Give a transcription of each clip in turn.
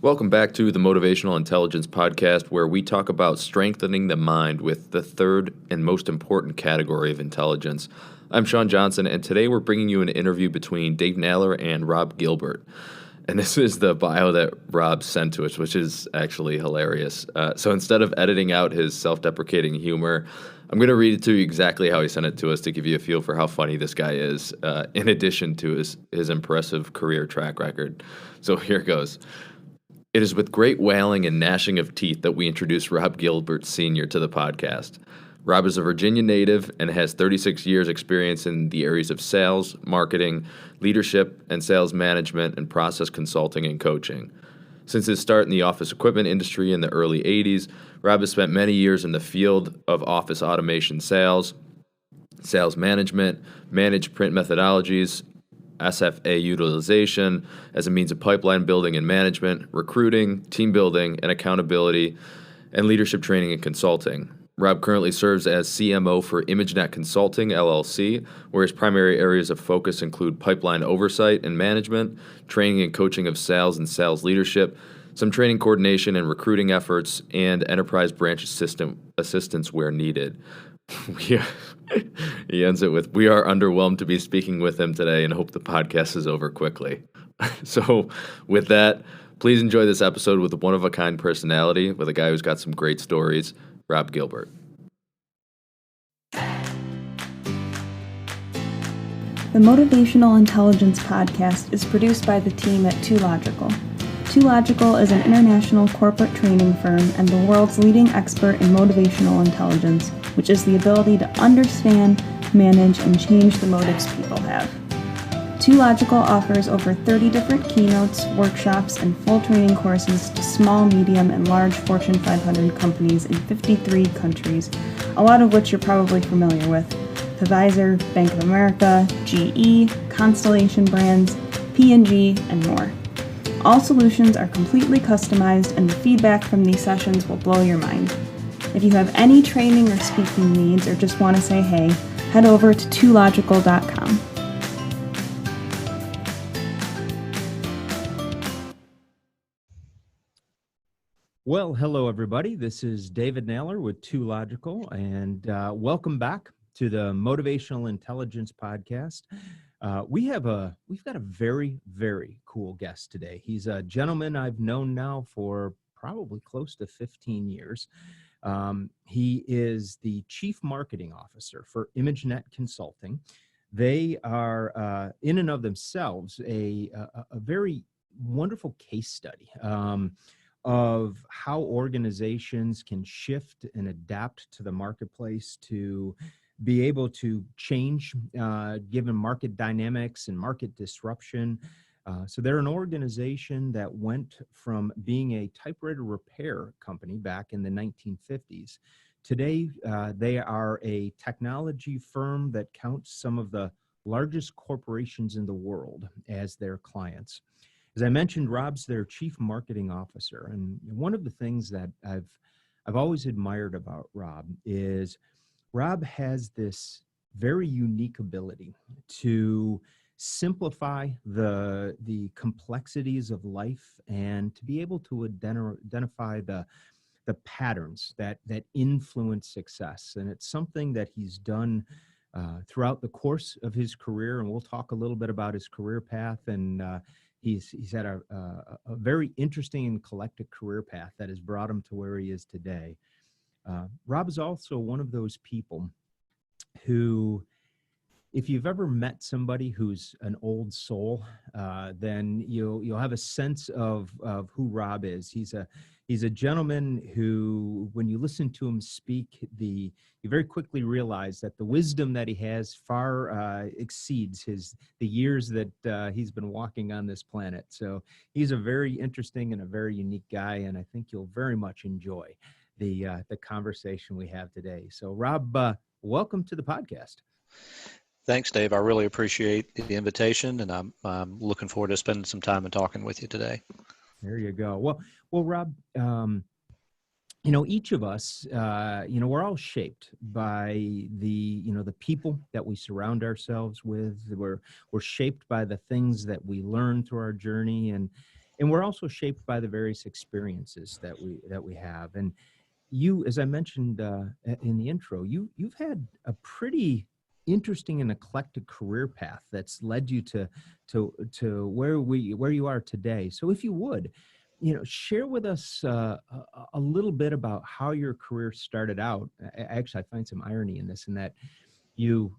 Welcome back to the Motivational Intelligence Podcast, where we talk about strengthening the mind with the third and most important category of intelligence. I'm Sean Johnson, and today we're bringing you an interview between Dave Naylor and Rob Gilbert. And this is the bio that Rob sent to us, which is actually hilarious. So instead of editing out his self-deprecating humor, I'm going to read it to you exactly how he sent it to us to give you a feel for how funny this guy is, in addition to his impressive career track record. So here goes. It is with great wailing and gnashing of teeth that we introduce Rob Gilbert Sr. to the podcast. Rob is a Virginia native and has 36 years experience in the areas of sales, marketing, leadership, and sales management and process consulting and coaching. Since his start in the office equipment industry in the early 80s, Rob has spent many years in the field of office automation sales, sales management, managed print methodologies, SFA utilization as a means of pipeline building and management, recruiting, team building, and accountability, and leadership training and consulting. Rob currently serves as CMO for ImageNet Consulting, LLC, where his primary areas of focus include pipeline oversight and management, training and coaching of sales and sales leadership, some training coordination and recruiting efforts, and enterprise branch assistance where needed. He ends it with, "We are underwhelmed to be speaking with him today and hope the podcast is over quickly." So with that, please enjoy this episode with a one-of-a-kind personality, with a guy who's got some great stories, Rob Gilbert. The Motivational Intelligence Podcast is produced by the team at 2Logical. 2Logical is an international corporate training firm and the world's leading expert in motivational intelligence, which is the ability to understand, manage, and change the motives people have. 2Logical offers over 30 different keynotes, workshops, and full training courses to small, medium, and large Fortune 500 companies in 53 countries, a lot of which you're probably familiar with: Pfizer, Bank of America, GE, Constellation Brands, P&G, and more. All solutions are completely customized, and the feedback from these sessions will blow your mind. If you have any training or speaking needs or just want to say hey, head over to 2logical.com. Well, hello, everybody. This is David Naylor with 2Logical, and welcome back to the Motivational Intelligence Podcast. We've got a very, very cool guest today. He's a gentleman I've known now for probably close to 15 years. He is the Chief Marketing Officer for ImageNet Consulting. They are, in and of themselves, a very wonderful case study of how organizations can shift and adapt to the marketplace to be able to change given market dynamics and market disruption. So they're an organization that went from being a typewriter repair company back in the 1950s. Today, they are a technology firm that counts some of the largest corporations in the world as their clients. As I mentioned, Rob's their Chief Marketing Officer. And one of the things that I've always admired about Rob is Rob has this very unique ability to simplify the complexities of life and to be able to identify the patterns that influence success. And it's something that he's done throughout the course of his career. And we'll talk a little bit about his career path. And he's had a very interesting and collective career path that has brought him to where he is today. Rob is also one of those people who, if you've ever met somebody who's an old soul, then you'll have a sense of who Rob is. He's a gentleman who, when you listen to him speak, you very quickly realize that the wisdom that he has far exceeds the years that he's been walking on this planet. So he's a very interesting and a very unique guy, and I think you'll very much enjoy the conversation we have today. So Rob, welcome to the podcast. Thanks, Dave. I really appreciate the invitation, and I'm looking forward to spending some time and talking with you today. There you go. Well, Rob, each of us, we're all shaped by the people that we surround ourselves with. We're shaped by the things that we learn through our journey, and and we're also shaped by the various experiences that we have. And you, as I mentioned in the intro, you've had a pretty interesting and eclectic career path that's led you to where you are today. So if you would, share with us a little bit about how your career started out. Actually, I find some irony in this, in that you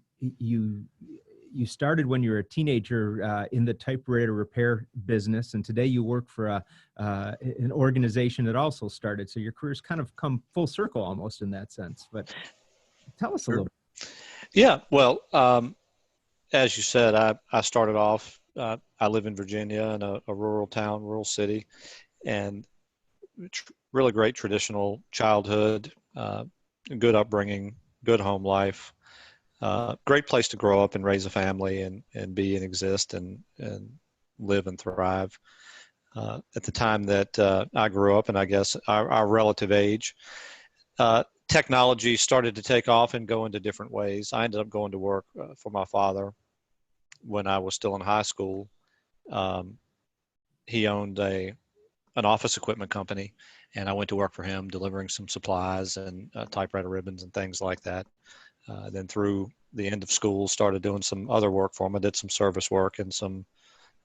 started when you were a teenager in the typewriter repair business, and today you work for an organization that also started. So your career's kind of come full circle almost in that sense. But tell us a little bit. Yeah, well, as you said, I started off, I live in Virginia in a rural town, rural city, and really great traditional childhood, good upbringing, good home life, great place to grow up and raise a family and be and exist and live and thrive. At the time that I grew up, and I guess our relative age, technology started to take off and go into different ways. I ended up going to work for my father when I was still in high school. He owned an office equipment company, and I went to work for him delivering some supplies and typewriter ribbons and things like that. Then through the end of school, started doing some other work for him. I did some service work and some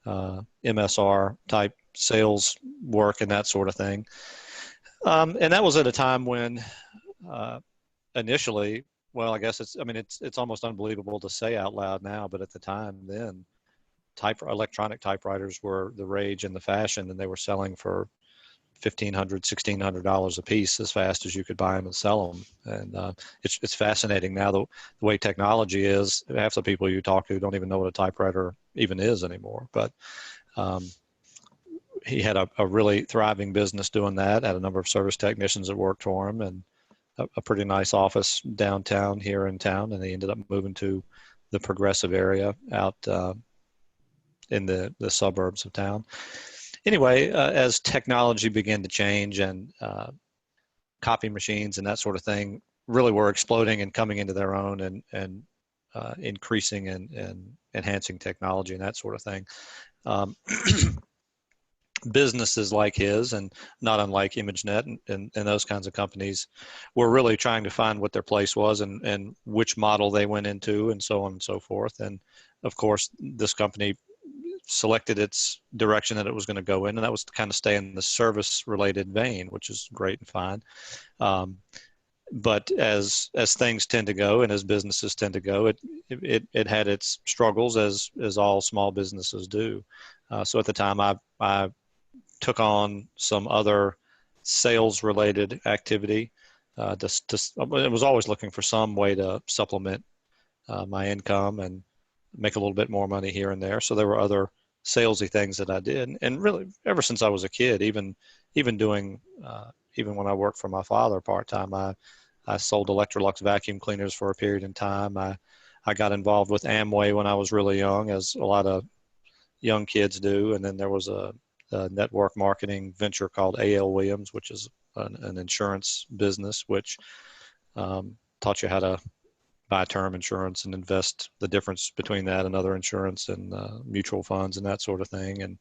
MSR type sales work and that sort of thing. And that was at a time when initially, well, I guess it's almost unbelievable to say out loud now, but at the time then, electronic typewriters were the rage and the fashion, and they were selling for $1,500, $1,600 a piece as fast as you could buy them and sell them. And it's fascinating now the way technology is. Half the people you talk to don't even know what a typewriter even is anymore. But he had a really thriving business doing that, had a number of service technicians that worked for him, and a pretty nice office downtown here in town. And he ended up moving to the Progressive area out in the suburbs of town. Anyway, as technology began to change and copy machines and that sort of thing really were exploding and coming into their own and increasing and enhancing technology and that sort of thing, businesses like his, and not unlike ImageNet and those kinds of companies, were really trying to find what their place was and which model they went into and so on and so forth. And of course, this company selected its direction that it was going to go in, and that was to kind of stay in the service related vein, which is great and fine. But as things tend to go and as businesses tend to go, it had its struggles as all small businesses do. So at the time I took on some other sales related activity. It was always looking for some way to supplement my income and make a little bit more money here and there. So there were other salesy things that I did. And really, ever since I was a kid, even doing, even when I worked for my father part-time, I sold Electrolux vacuum cleaners for a period in time. I got involved with Amway when I was really young, as a lot of young kids do. And then there was a network marketing venture called A.L. Williams, which is an insurance business, which taught you how to buy term insurance and invest the difference between that and other insurance and mutual funds and that sort of thing. And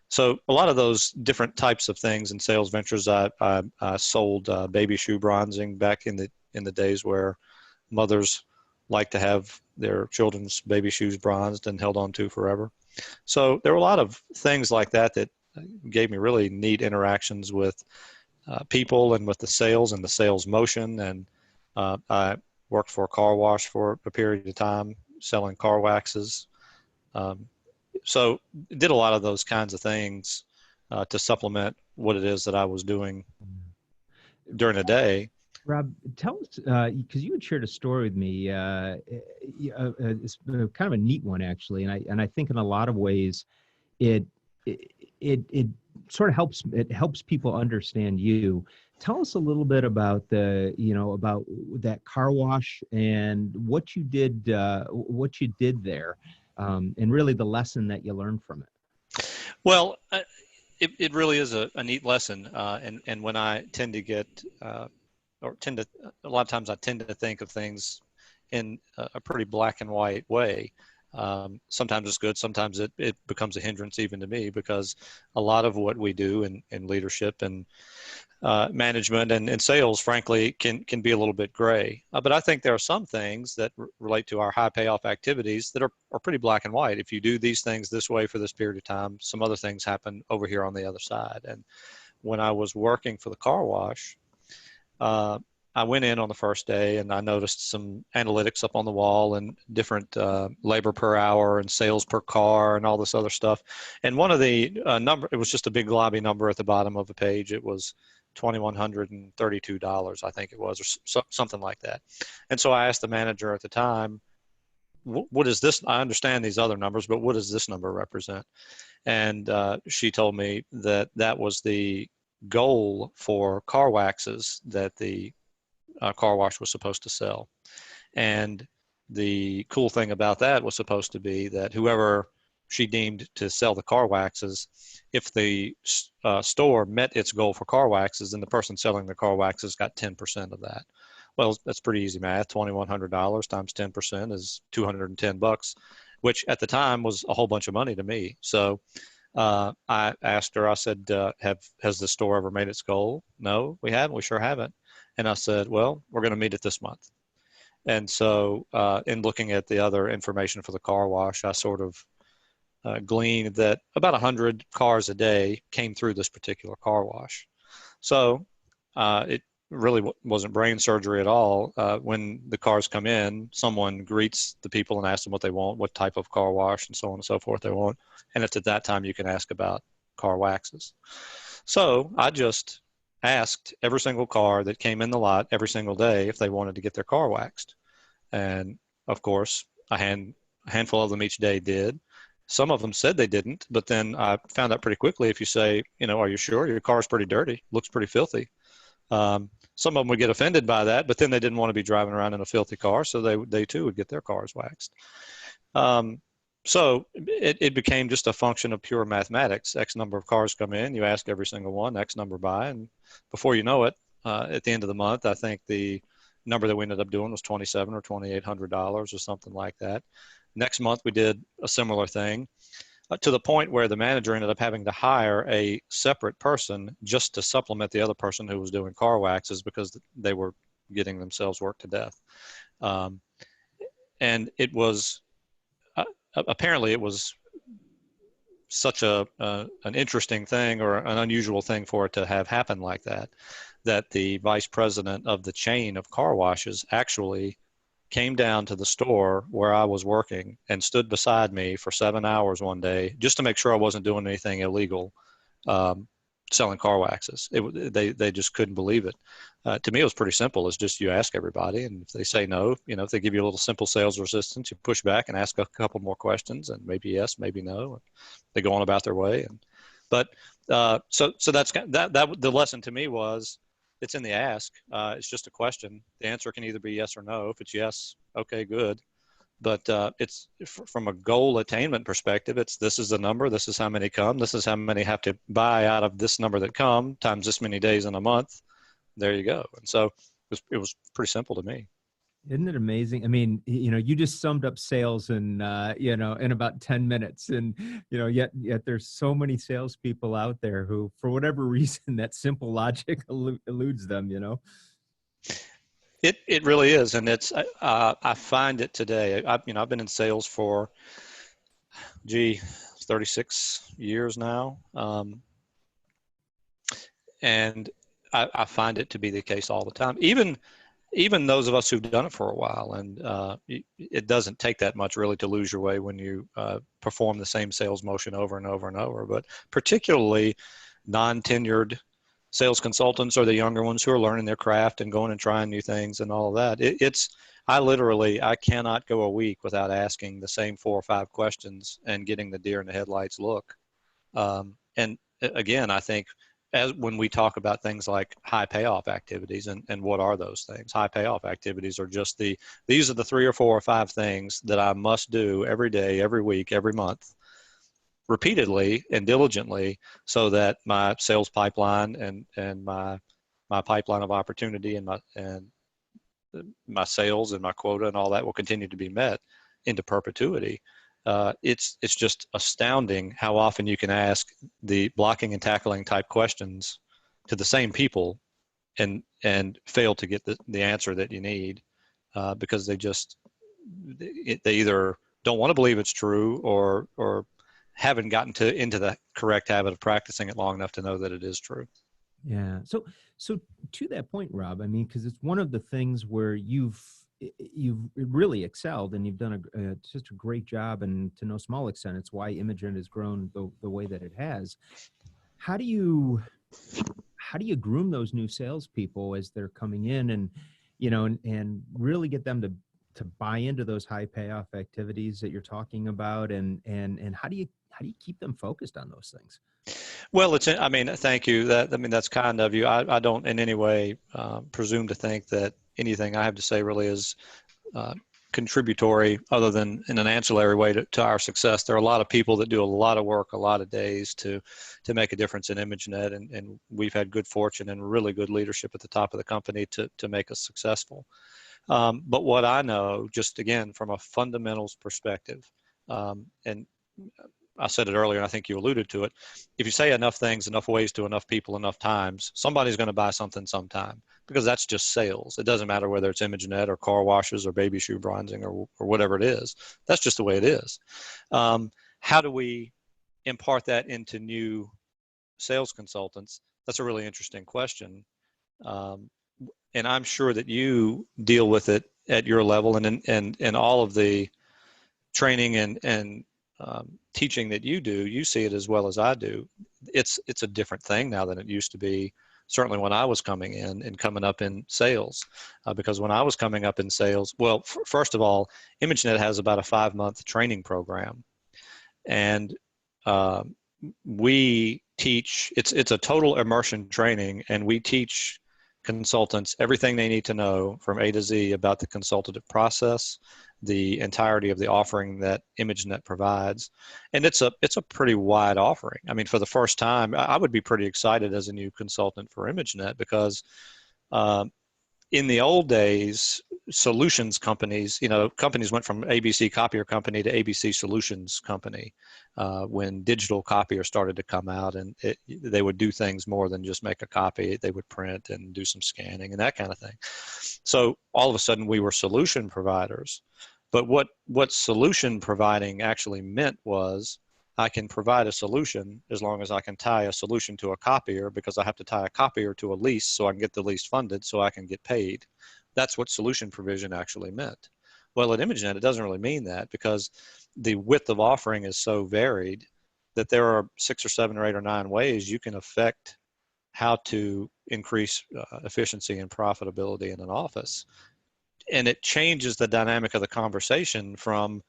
so a lot of those different types of things in sales ventures, I sold baby shoe bronzing back in the days where mothers like to have their children's baby shoes bronzed and held on to forever. So there were a lot of things like that gave me really neat interactions with people and with the sales and the sales motion. And I worked for a car wash for a period of time, selling car waxes. So did a lot of those kinds of things to supplement what it is that I was doing during the day. Rob, tell us, because you had shared a story with me. It's kind of a neat one, actually, and I think in a lot of ways, it sort of helps people understand you. Tell us a little bit about about that car wash and what you did there, and really the lesson that you learned from it. Well, it really is a neat lesson, and when I tend to get a lot of times I tend to think of things in a pretty black and white way. Sometimes it's good. Sometimes it becomes a hindrance even to me, because a lot of what we do in leadership and management and sales, frankly, can be a little bit gray. But I think there are some things that relate to our high payoff activities that are pretty black and white. If you do these things this way for this period of time, some other things happen over here on the other side. And when I was working for the car wash, I went in on the first day and I noticed some analytics up on the wall and different labor per hour and sales per car and all this other stuff. And one of the number, it was just a big lobby number at the bottom of the page. It was $2,132, I think it was, or something like that. And so I asked the manager at the time, what is this? I understand these other numbers, but what does this number represent? And she told me that that was the goal for car waxes that the car wash was supposed to sell. And the cool thing about that was supposed to be that whoever she deemed to sell the car waxes, if the store met its goal for car waxes, then the person selling the car waxes got 10% of that. Well, that's pretty easy math. $2,100 times 10% is $210, which at the time was a whole bunch of money to me. So I asked her, I said, has the store ever made its goal? No, we haven't. We sure haven't. And I said, well, we're going to meet it this month. And so in looking at the other information for the car wash, I sort of gleaned that about 100 cars a day came through this particular car wash. So it really wasn't brain surgery at all. When the cars come in, someone greets the people and asks them what they want, what type of car wash and so on and so forth they want. And it's at that time you can ask about car waxes. So I just asked every single car that came in the lot every single day if they wanted to get their car waxed. And of course, a handful of them each day did. Some of them said they didn't, but then I found out pretty quickly, if you say, are you sure? Your car's pretty dirty, looks pretty filthy. Some of them would get offended by that, but then they didn't want to be driving around in a filthy car, so they too would get their cars waxed. So it became just a function of pure mathematics. X number of cars come in, you ask every single one, X number buy, and before you know it, at the end of the month, I think the number that we ended up doing was $2,700 or $2,800 or something like that. Next month, we did a similar thing to the point where the manager ended up having to hire a separate person just to supplement the other person who was doing car waxes because they were getting themselves worked to death. And it was, apparently it was such an interesting thing or an unusual thing for it to have happened like that, that the vice president of the chain of car washes actually came down to the store where I was working and stood beside me for 7 hours one day just to make sure I wasn't doing anything illegal, selling car waxes. They just couldn't believe it. To me, it was pretty simple. It's just you ask everybody, and if they say no, if they give you a little simple sales resistance, you push back and ask a couple more questions, and maybe yes, maybe no. And they go on about their way. But so that's that. The lesson to me was, it's in the ask. It's just a question. The answer can either be yes or no. If it's yes, okay, good. But it's from a goal attainment perspective, this is the number. This is how many come. This is how many have to buy out of this number that come times this many days in a month. There you go. And so it was pretty simple to me. Isn't it amazing? I mean, you just summed up sales in about 10 minutes, and yet there's so many salespeople out there who, for whatever reason, that simple logic eludes them. It really is, and it's I find it today. I've been in sales for 36 years now, and I find it to be the case all the time. Even those of us who've done it for a while, and it doesn't take that much really to lose your way when you perform the same sales motion over and over and over. But particularly non-tenured sales consultants or the younger ones who are learning their craft and going and trying new things and all of that. I cannot go a week without asking the same 4 or 5 questions and getting the deer in the headlights look. And again, I think when we talk about things like high payoff activities and what are those things? High payoff activities are just these are the 3 or 4 or 5 things that I must do every day, every week, every month, repeatedly and diligently, so that my sales pipeline and my pipeline of opportunity and my sales and my quota and all that will continue to be met into perpetuity. It's just astounding how often you can ask the blocking and tackling type questions to the same people and fail to get the answer that you need, because they either don't want to believe it's true or haven't gotten into the correct habit of practicing it long enough to know that it is true. Yeah. So to that point, Rob, I mean, because it's one of the things where you've really excelled, and you've done just a great job, and to no small extent, it's why Imagen has grown the way that it has. How do you groom those new salespeople as they're coming in, and and really get them to buy into those high payoff activities that you're talking about, and how do you keep them focused on those things? Well, thank you. That's kind of you. I don't in any way presume to think that anything I have to say really is contributory, other than in an ancillary way to our success. There are a lot of people that do a lot of work, a lot of days to make a difference in ImageNet, and we've had good fortune and really good leadership at the top of the company to make us successful. But what I know, just again from a fundamentals perspective, and I said it earlier, and I think you alluded to it. If you say enough things, enough ways to enough people, enough times, somebody's going to buy something sometime, because that's just sales. It doesn't matter whether it's ImageNet or car washes or baby shoe bronzing or whatever it is. That's just the way it is. How do we impart that into new sales consultants? That's a really interesting question. And I'm sure that you deal with it at your level, and in all of the training and teaching that you do, you see it as well as I do. It's a different thing now than it used to be, certainly when I was coming in and coming up in sales. Because when I was coming up in sales, well, first of all, ImageNet has about a 5-month training program. And we teach, it's a total immersion training, and we teach consultants everything they need to know from A to Z about the consultative process, the entirety of the offering that ImageNet provides. And it's a pretty wide offering. I mean, for the first time, I would be pretty excited as a new consultant for ImageNet, because in the old days, solutions companies, companies went from ABC Copier Company to ABC Solutions Company when digital copier started to come out, and they would do things more than just make a copy. They would print and do some scanning and that kind of thing. So all of a sudden we were solution providers. But what solution providing actually meant was, I can provide a solution as long as I can tie a solution to a copier, because I have to tie a copier to a lease so I can get the lease funded so I can get paid. That's what solution provision actually meant. Well, at ImageNet, it doesn't really mean that, because the width of offering is so varied that there are 6 or 7 or 8 or 9 ways you can affect how to increase efficiency and profitability in an office. And it changes the dynamic of the conversation from,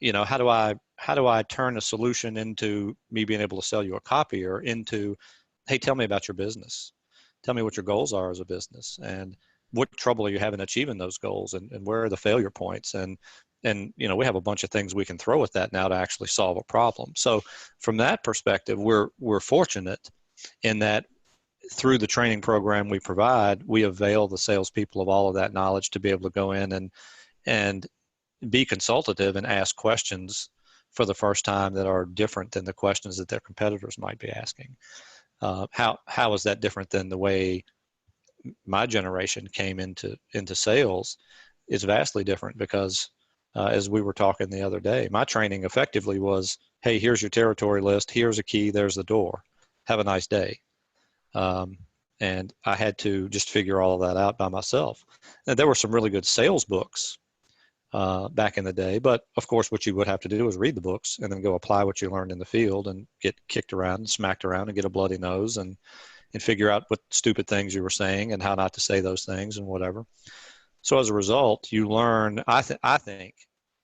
how do I turn a solution into me being able to sell you a copier, into, hey, tell me about your business. Tell me what your goals are as a business, and what trouble are you having achieving those goals, and where are the failure points? And we have a bunch of things we can throw at that now to actually solve a problem. So from that perspective, we're fortunate in that through the training program we provide, we avail the salespeople of all of that knowledge to be able to go in and be consultative and ask questions for the first time that are different than the questions that their competitors might be asking. How is that different than the way my generation came into sales? Is vastly different, because as we were talking the other day, my training effectively was, hey, here's your territory list, here's a key, there's the door, have a nice day. And I had to just figure all of that out by myself. And there were some really good sales books back in the day, but of course what you would have to do is read the books and then go apply what you learned in the field, and get kicked around and smacked around and get a bloody nose and figure out what stupid things you were saying and how not to say those things and whatever. So as a result, you learn, I think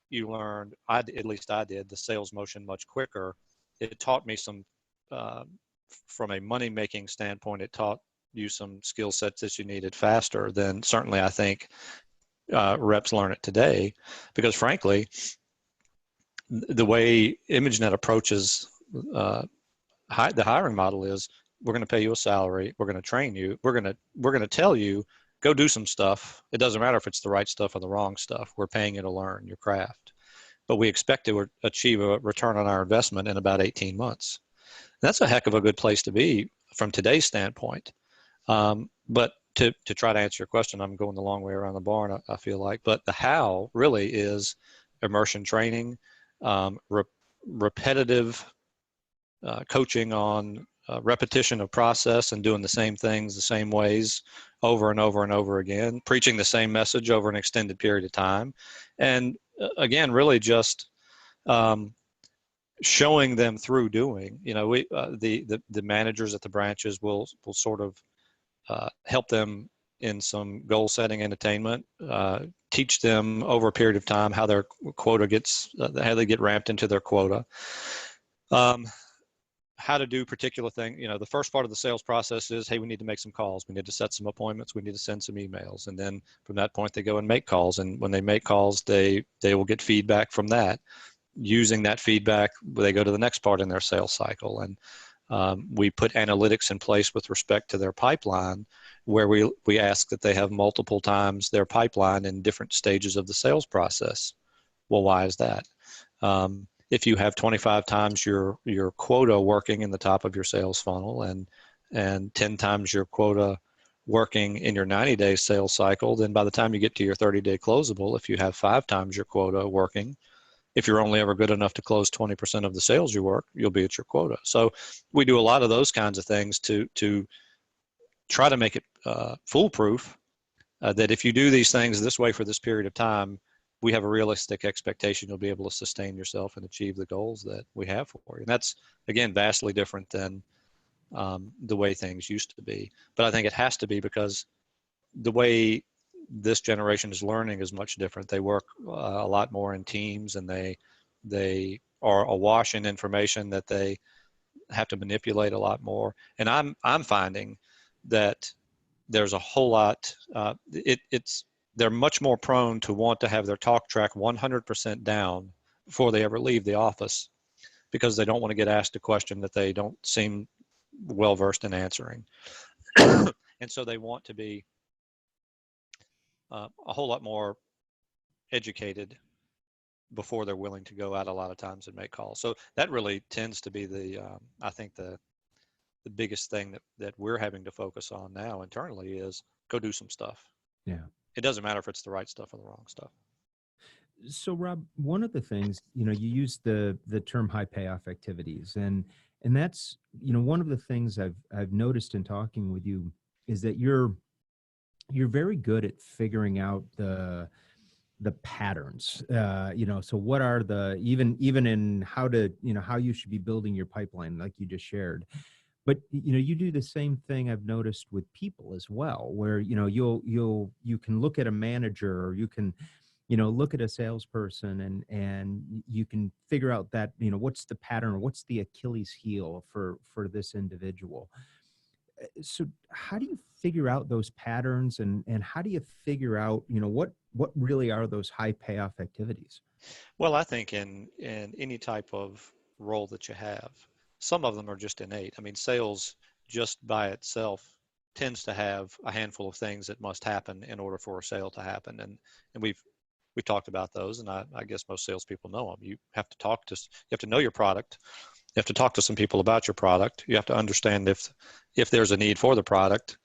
you learned, at least I did, the sales motion much quicker. It taught me some, from a money-making standpoint, it taught you some skill sets that you needed faster than certainly I think reps learn it today. Because frankly, the way ImageNet approaches the hiring model is, we're going to pay you a salary, we're going to train you, we're going to tell you, go do some stuff. It doesn't matter if it's the right stuff or the wrong stuff. We're paying you to learn your craft. but we expect to achieve a return on our investment in about 18 months. That's a heck of a good place to be from today's standpoint. But to try to answer your question, I'm going the long way around the barn, I feel like. But the how really is immersion training, repetitive coaching on repetition of process and doing the same things the same ways over and over and over again, preaching the same message over an extended period of time. And again, really just showing them through doing. The managers at the branches will sort of help them in some goal setting and attainment, teach them over a period of time how their quota how they get ramped into their quota, how to do particular things. The first part of the sales process is, hey, we need to make some calls. We need to set some appointments. We need to send some emails. And then from that point, they go and make calls. And when they make calls, they will get feedback from that. Using that feedback, they go to the next part in their sales cycle. And we put analytics in place with respect to their pipeline, where we ask that they have multiple times their pipeline in different stages of the sales process. Well, why is that? If you have 25 times your quota working in the top of your sales funnel and 10 times your quota working in your 90-day sales cycle, then by the time you get to your 30-day closable, if you have 5 times your quota working, if you're only ever good enough to close 20% of the sales you work, you'll be at your quota. So we do a lot of those kinds of things to try to make it foolproof, that if you do these things this way for this period of time, we have a realistic expectation you'll be able to sustain yourself and achieve the goals that we have for you. And that's, again, vastly different than the way things used to be. But I think it has to be, because the way this generation is learning is much different. They work a lot more in teams, and they are awash in information that they have to manipulate a lot more. And I'm finding that there's a whole lot. They're much more prone to want to have their talk track 100% down before they ever leave the office, because they don't want to get asked a question that they don't seem well versed in answering. And so they want to be a whole lot more educated before they're willing to go out a lot of times and make calls. So that really tends to be I think the biggest thing that we're having to focus on now internally is go do some stuff. Yeah. It doesn't matter if it's the right stuff or the wrong stuff. So Rob, one of the things, you use the term high payoff activities, and that's, one of the things I've noticed in talking with you is that you're very good at figuring out the patterns, so what are even in how to, how you should be building your pipeline, like you just shared. But, you do the same thing I've noticed with people as well, where, you can look at a manager, or you can, look at a salesperson, and you can figure out that, what's the pattern, or what's the Achilles heel for this individual. So how do you figure out those patterns, and how do you figure out, what really are those high payoff activities? Well, I think in any type of role that you have, some of them are just innate. I mean, sales just by itself tends to have a handful of things that must happen in order for a sale to happen. And we talked about those, and I guess most salespeople know them. You have to know your product. You have to talk to some people about your product. You have to understand if there's a need for the product.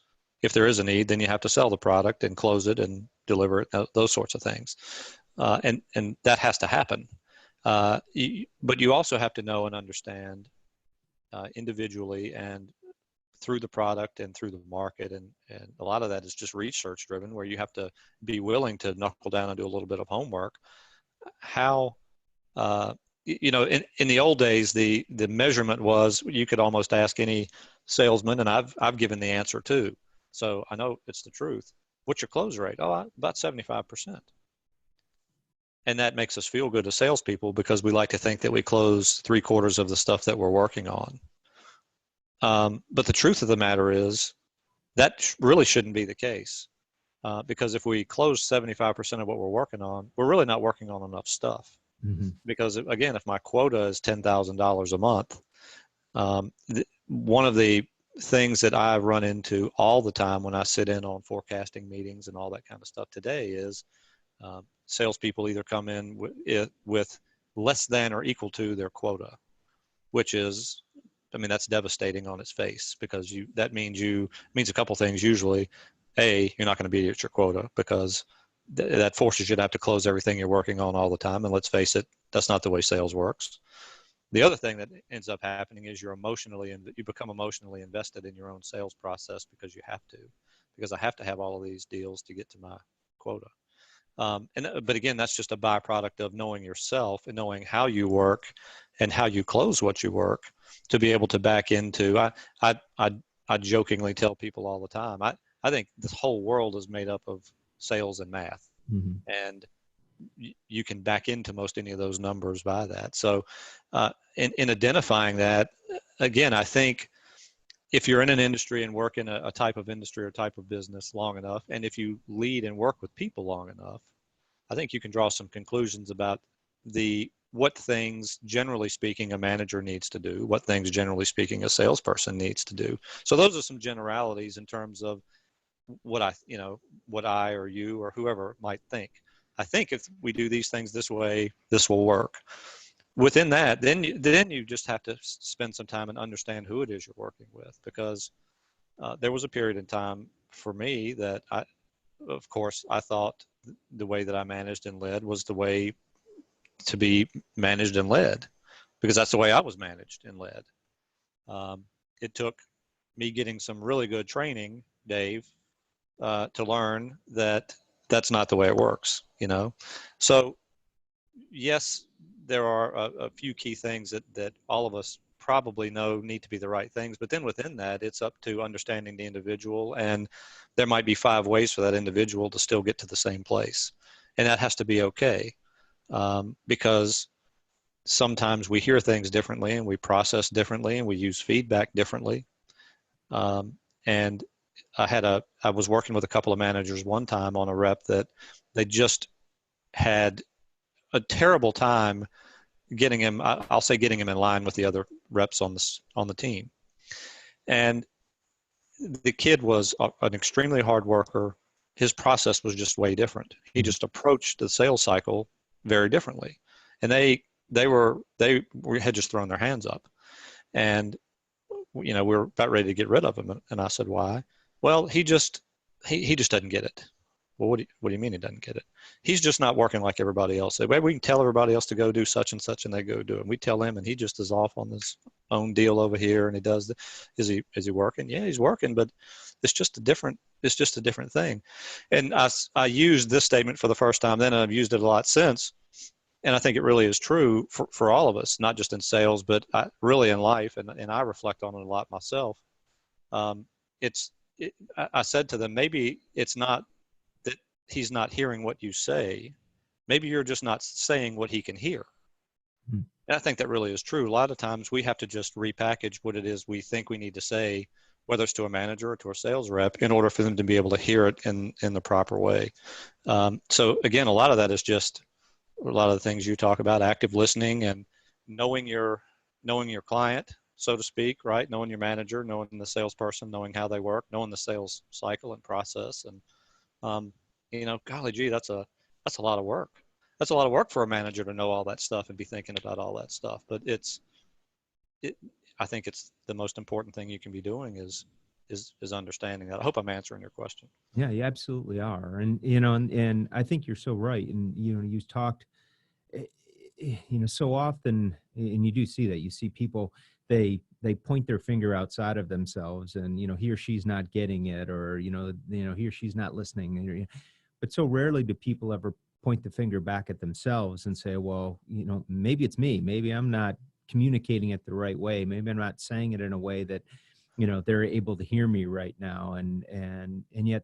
If there is a need, then you have to sell the product and close it and deliver it, those sorts of things. And that has to happen. But you also have to know and understand individually and through the product and through the market. And a lot of that is just research driven, where you have to be willing to knuckle down and do a little bit of homework. How, in the old days, the measurement was, you could almost ask any salesman, and I've given the answer too. So I know it's the truth. What's your close rate? Oh, about 75%. And that makes us feel good as salespeople, because we like to think that we close 3/4 of the stuff that we're working on. But the truth of the matter is that really shouldn't be the case, because if we close 75% of what we're working on, we're really not working on enough stuff. Mm-hmm. Because again, if my quota is $10,000 a month, one of the things that I run into all the time when I sit in on forecasting meetings and all that kind of stuff today is salespeople either come in with less than or equal to their quota, which is, I mean, that's devastating on its face, because that means a couple things usually. A, you're not going to be at your quota, because that forces you to have to close everything you're working on all the time. And let's face it, that's not the way sales works. The other thing that ends up happening is you become emotionally invested in your own sales process, because I have to have all of these deals to get to my quota. But again, that's just a byproduct of knowing yourself and knowing how you work and how you close what you work, to be able to back into. I jokingly tell people all the time, I think this whole world is made up of sales and math, and you can back into most any of those numbers by that. So in identifying that, again, I think if you're in an industry and work in a type of industry or type of business long enough, and if you lead and work with people long enough, I think you can draw some conclusions about what things, generally speaking, a manager needs to do, what things, generally speaking, a salesperson needs to do. So those are some generalities in terms of what I or you or whoever might think. I think if we do these things this way, this will work. Within that, then you just have to spend some time and understand who it is you're working with, because there was a period in time for me that of course, I thought the way that I managed and led was the way to be managed and led, because that's the way I was managed and led. It took me getting some really good training, Dave, to learn that that's not the way it works, So yes, there are a few key things that all of us probably know need to be the right things, but then within that, it's up to understanding the individual, and there might be 5 ways for that individual to still get to the same place, and that has to be okay, because sometimes we hear things differently and we process differently and we use feedback differently. And I was working with a couple of managers one time on a rep that they just had a terrible time getting him in line with the other reps on the team. And the kid was an extremely hard worker. His process was just way different. He just approached the sales cycle very differently. And they had just thrown their hands up. And we were about ready to get rid of him. And I said, why? Well, he just doesn't get it. Well, what do you mean he doesn't get it? He's just not working like everybody else. We can tell everybody else to go do such and such, and they go do it. And we tell him, and he just is off on this own deal over here, and he does. Is he working? Yeah, he's working, but it's just a different thing. And I used this statement for the first time then, and I've used it a lot since. And I think it really is true for all of us, not just in sales, but really in life. And I reflect on it a lot myself. I said to them, maybe it's not that he's not hearing what you say. Maybe you're just not saying what he can hear. And I think that really is true. A lot of times we have to just repackage what it is we think we need to say, whether it's to a manager or to a sales rep, in order for them to be able to hear it in the proper way. So again, a lot of that is just a lot of the things you talk about, active listening and knowing your client, so to speak, right? Knowing your manager, knowing the salesperson, knowing how they work, knowing the sales cycle and process. And, golly gee, that's a lot of work. That's a lot of work for a manager to know all that stuff and be thinking about all that stuff. But I think it's the most important thing you can be doing is understanding that. I hope I'm answering your question. Yeah, you absolutely are. And I think you're so right. And, you talked, so often, and you do see that. You see people, they point their finger outside of themselves, and, he or she's not getting it, or, he or she's not listening. But so rarely do people ever point the finger back at themselves and say, well, maybe it's me. Maybe I'm not communicating it the right way. Maybe I'm not saying it in a way that, they're able to hear me right now. And yet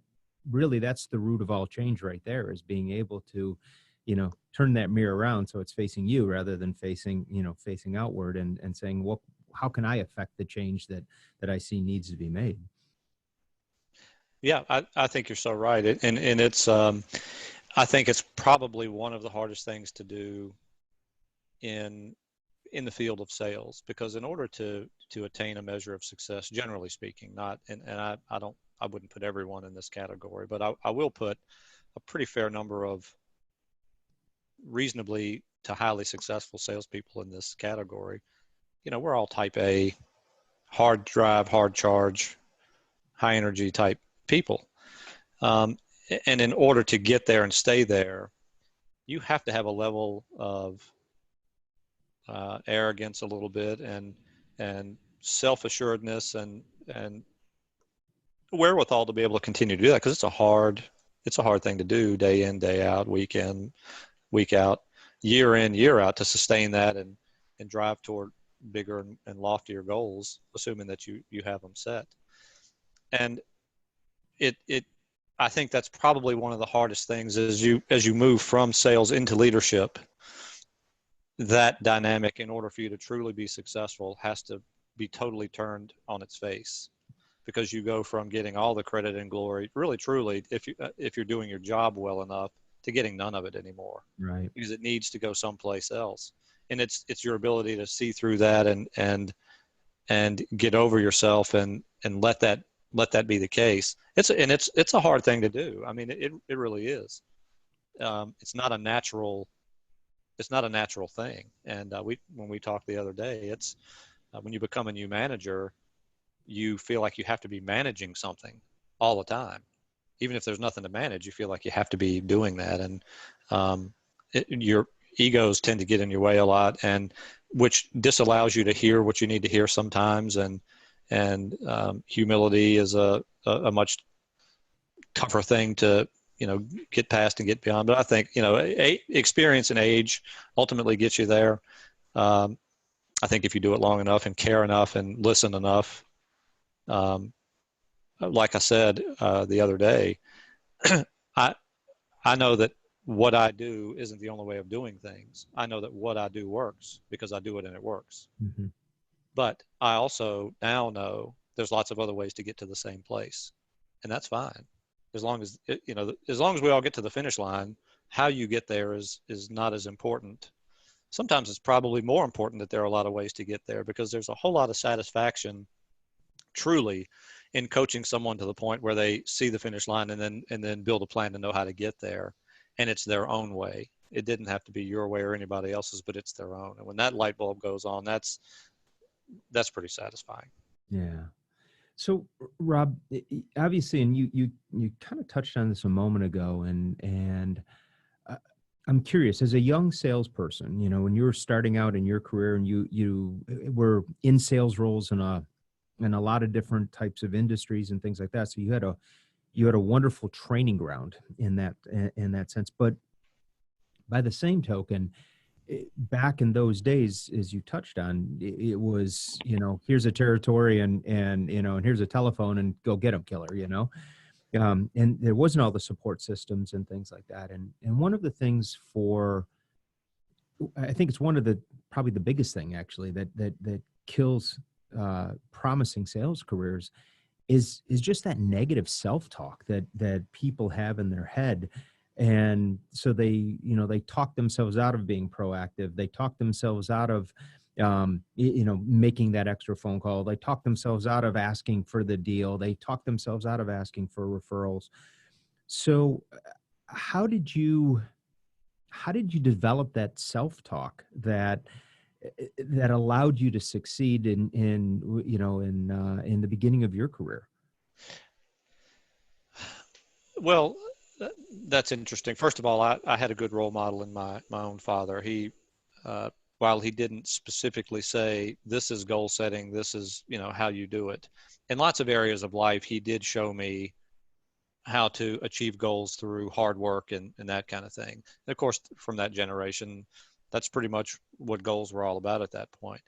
really that's the root of all change right there, is being able to, turn that mirror around so it's facing you rather than facing outward, and saying, well, how can I affect the change that I see needs to be made? Yeah, I think you're so right. And it's, I think it's probably one of the hardest things to do in the field of sales, because in order to attain a measure of success, generally speaking, I wouldn't put everyone in this category, but I will put a pretty fair number of reasonably to highly successful salespeople in this category, we're all type A, hard drive, hard charge, high energy type people. And in order to get there and stay there, you have to have a level of arrogance a little bit, and self-assuredness, and wherewithal to be able to continue to do that, because it's a hard thing to do, day in, day out, week in, week out, year in, year out, to sustain that and drive toward bigger and loftier goals, assuming that you have them set. And I think that's probably one of the hardest things as you move from sales into leadership. That dynamic, in order for you to truly be successful, has to be totally turned on its face, because you go from getting all the credit and glory, really truly, if you're doing your job well enough, to getting none of it anymore. Right. Because it needs to go someplace else. And it's your ability to see through that and get over yourself and let that be the case. It's a hard thing to do. I mean, it really is. It's not a natural thing. And when we talked the other day, it's when you become a new manager, you feel like you have to be managing something all the time. Even if there's nothing to manage, you feel like you have to be doing that. And your egos tend to get in your way a lot, and which disallows you to hear what you need to hear sometimes. And humility is a much tougher thing to get past and get beyond. But I think experience and age ultimately gets you there. I think if you do it long enough and care enough and listen enough, like I said the other day, I know that what I do isn't the only way of doing things. I know that what I do works because I do it and it works. Mm-hmm. But I also now know there's lots of other ways to get to the same place, and that's fine. As long as we all get to the finish line, how you get there is not as important. Sometimes it's probably more important that there are a lot of ways to get there, because there's a whole lot of satisfaction truly in coaching someone to the point where they see the finish line and then build a plan to know how to get there. And it's their own way. It didn't have to be your way or anybody else's, but it's their own. And when that light bulb goes on, that's pretty satisfying. Yeah. So Rob, obviously, and you kind of touched on this a moment ago, and I'm curious, as a young salesperson, when you were starting out in your career and you were in sales roles in a lot of different types of industries and things like that. So you had a wonderful training ground in that sense. But by the same token, back in those days, as you touched on, it was, here's a territory and here's a telephone and go get them, killer, and there wasn't all the support systems and things like that. And one of the things I think it's one of probably the biggest thing actually that kills promising sales careers is just that negative self-talk that people have in their head. And so they talk themselves out of being proactive. They talk themselves out of, making that extra phone call. They talk themselves out of asking for the deal. They talk themselves out of asking for referrals. So how did you develop that self-talk that allowed you to succeed in the beginning of your career? Well, that's interesting. First of all, I had a good role model in my own father. He, while he didn't specifically say, this is goal setting, this is, how you do it, in lots of areas of life, he did show me how to achieve goals through hard work and that kind of thing. And of course, from that generation, that's pretty much what goals were all about at that point.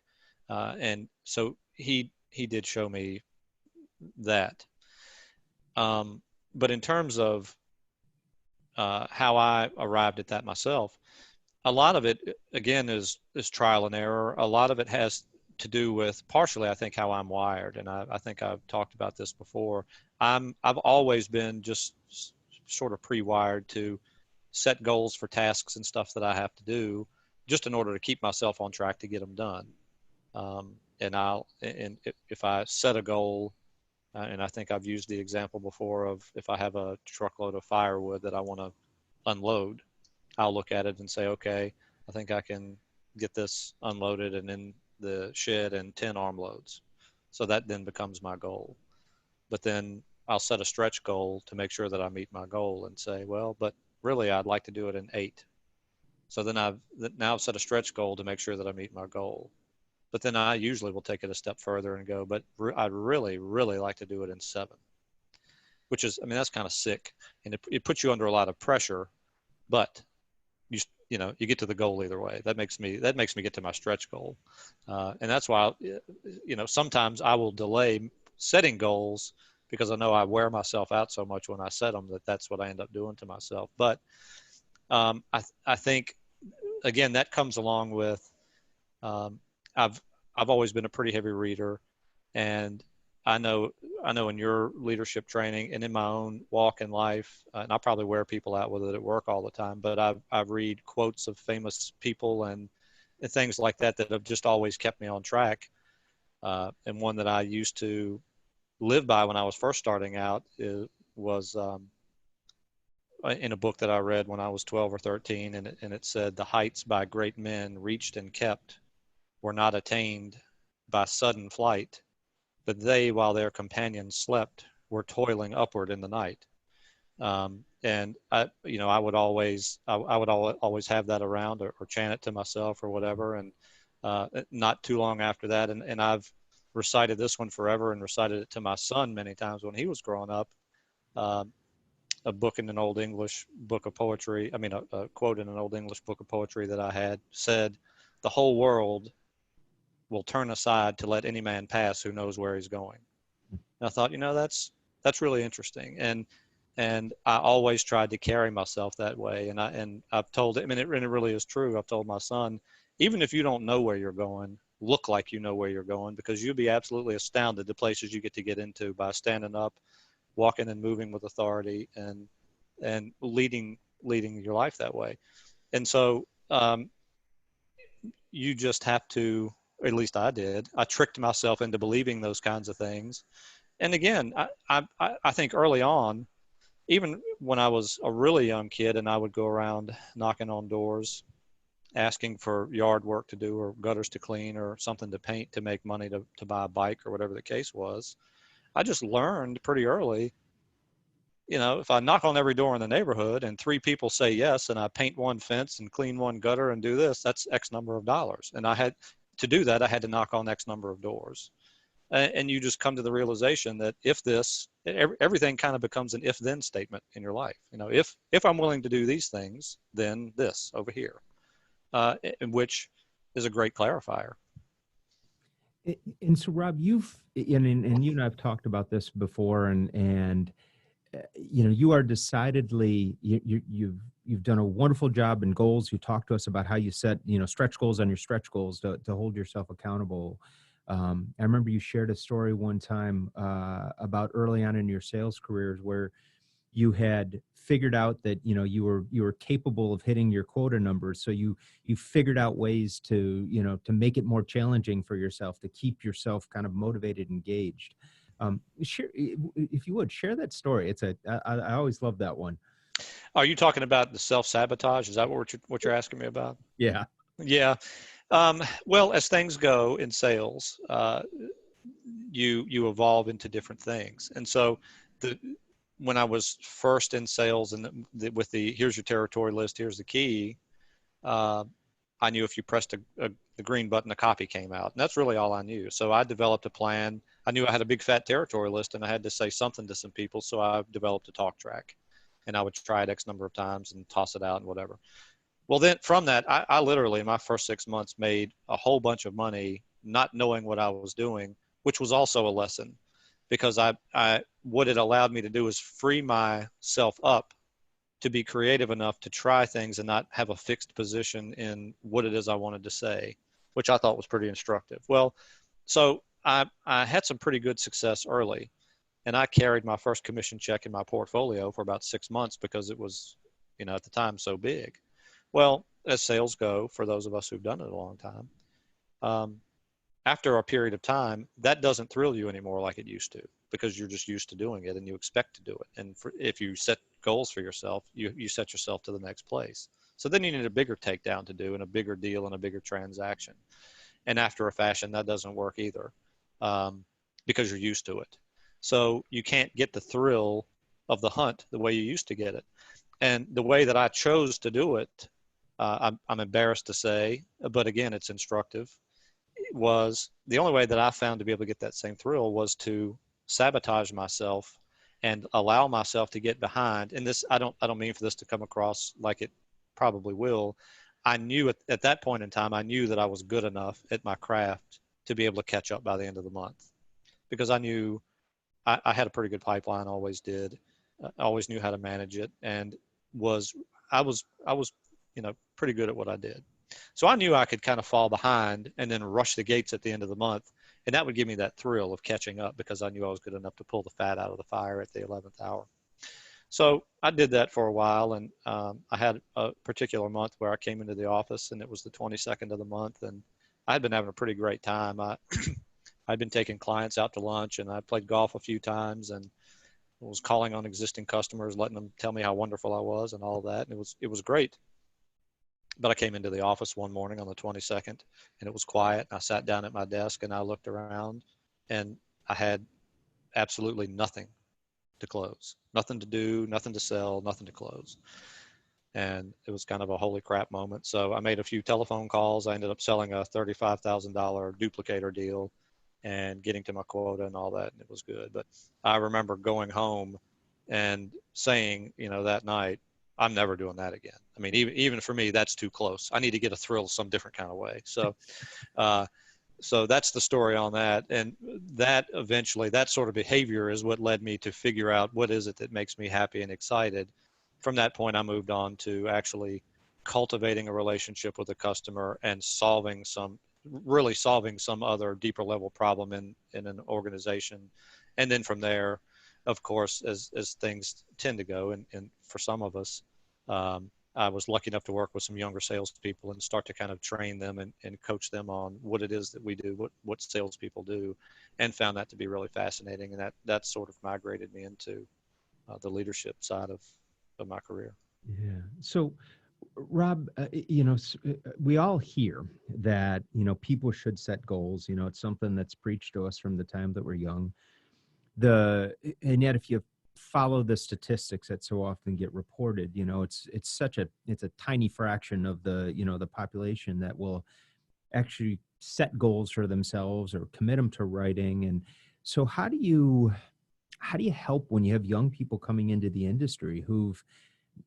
And so he did show me that. But in terms of how I arrived at that myself, a lot of it, again, is trial and error. A lot of it has to do with partially, I think, how I'm wired. And I think I've talked about this before. I've always been just sort of pre-wired to set goals for tasks and stuff that I have to do, just in order to keep myself on track to get them done. And if I set a goal, and I think I've used the example before of if I have a truckload of firewood that I want to unload, I'll look at it and say, okay, I think I can get this unloaded and in the shed in 10 arm loads. So that then becomes my goal. But then I'll set a stretch goal to make sure that I meet my goal and say, well, but really I'd like to do it in 8. So then I've set a stretch goal to make sure that I meet my goal. But then I usually will take it a step further and go, but I'd really, really like to do it in 7, which is, I mean, that's kind of sick. And it puts you under a lot of pressure, but you get to the goal either way. That makes me get to my stretch goal. And that's why, sometimes I will delay setting goals because I know I wear myself out so much when I set them that's what I end up doing to myself. But I think, again, that comes along with, I've always been a pretty heavy reader, and I know in your leadership training and in my own walk in life, and I probably wear people out with it at work all the time, but I read quotes of famous people and things like that have just always kept me on track. And one that I used to live by when I was first starting out was in a book that I read when I was 12 or 13, and it said, "The heights by great men reached and kept were not attained by sudden flight, but they, while their companions slept, were toiling upward in the night." And I would always have that around or chant it to myself or whatever. And not too long after that, and I've recited this one forever and recited it to my son many times when he was growing up. A book in an old English book of poetry, a quote in an old English book of poetry that I had said, "The whole world will turn aside to let any man pass who knows where he's going." And I thought, that's really interesting. And I always tried to carry myself that way. And I've told him, and it really is true. I've told my son, even if you don't know where you're going, look like you know where you're going, because you'll be absolutely astounded the places you get into by standing up, walking and moving with authority, and leading your life that way. And so you just have to, or at least I did, I tricked myself into believing those kinds of things. And again, I think early on, even when I was a really young kid and I would go around knocking on doors, asking for yard work to do or gutters to clean or something to paint to make money to buy a bike or whatever the case was, I just learned pretty early, if I knock on every door in the neighborhood and 3 people say yes, and I paint one fence and clean one gutter and do this, that's X number of dollars. And I had to do that. I had to knock on X number of doors. And you just come to the realization that everything kind of becomes an if-then statement in your life. If I'm willing to do these things, then this over here, which is a great clarifier. And so, Rob, you and I've talked about this before, and you are decidedly, you've done a wonderful job in goals. You talked to us about how you set, stretch goals on your stretch goals to hold yourself accountable. I remember you shared a story one time about early on in your sales careers where you had figured out that you were capable of hitting your quota numbers, so you figured out ways to to make it more challenging for yourself, to keep yourself kind of motivated, engaged. Share, if you would, share that story. I always love that one. Are you talking about the self-sabotage? Is that what you're asking me about? Yeah. Yeah. Well, as things go in sales, you evolve into different things. And so when I was first in sales and with the here's your territory list, here's the key, I knew if you pressed the green button, a copy came out. And that's really all I knew. So I developed a plan. I knew I had a big fat territory list and I had to say something to some people. So I developed a talk track, and I would try it X number of times and toss it out and whatever. Well, then from that, I literally in my first 6 months made a whole bunch of money, not knowing what I was doing, which was also a lesson, because what it allowed me to do is free myself up to be creative enough to try things and not have a fixed position in what it is I wanted to say, which I thought was pretty instructive. Well, so I had some pretty good success early, and I carried my first commission check in my portfolio for about 6 months because it was, at the time, so big. Well, as sales go, for those of us who've done it a long time, after a period of time, that doesn't thrill you anymore like it used to, because you're just used to doing it and you expect to do it. And if you set goals for yourself, you set yourself to the next place. So then you need a bigger takedown to do and a bigger deal and a bigger transaction. And after a fashion, that doesn't work either, because you're used to it. So you can't get the thrill of the hunt the way you used to get it. And the way that I chose to do it, I'm embarrassed to say, but again, it's instructive, was the only way that I found to be able to get that same thrill was to sabotage myself and allow myself to get behind. And this, I don't mean for this to come across like it probably will. I knew at that point in time, I knew that I was good enough at my craft to be able to catch up by the end of the month, because I knew I had a pretty good pipeline, always did. I always knew how to manage it, and I was pretty good at what I did. So I knew I could kind of fall behind and then rush the gates at the end of the month, and that would give me that thrill of catching up, because I knew I was good enough to pull the fat out of the fire at the 11th hour. So I did that for a while, and I had a particular month where I came into the office, and it was the 22nd of the month, and I had been having a pretty great time. I'd been taking clients out to lunch, and I played golf a few times, and was calling on existing customers, letting them tell me how wonderful I was and all of that. And it was great. But I came into the office one morning on the 22nd, and it was quiet. I sat down at my desk, and I looked around, and I had absolutely nothing to close, nothing to do, nothing to sell, nothing to close. And it was kind of a holy crap moment. So I made a few telephone calls. I ended up selling a $35,000 duplicator deal and getting to my quota and all that, and it was good. But I remember going home and saying, that night, I'm never doing that again. I mean, even for me, that's too close. I need to get a thrill some different kind of way. So, so that's the story on that. And that eventually, that sort of behavior is what led me to figure out what is it that makes me happy and excited. From that point, I moved on to actually cultivating a relationship with a customer and really solving some other deeper level problem in an organization. And then from there, of course, as things tend to go, and for some of us, I was lucky enough to work with some younger salespeople and start to kind of train them and coach them on what it is that we do, what salespeople do, and found that to be really fascinating. And that sort of migrated me into the leadership side of my career. Yeah. So, Rob, we all hear that, people should set goals. It's something that's preached to us from the time that we're young. And yet if you follow the statistics that so often get reported, it's a tiny fraction of the population that will actually set goals for themselves or commit them to writing. And so how do you help when you have young people coming into the industry who've,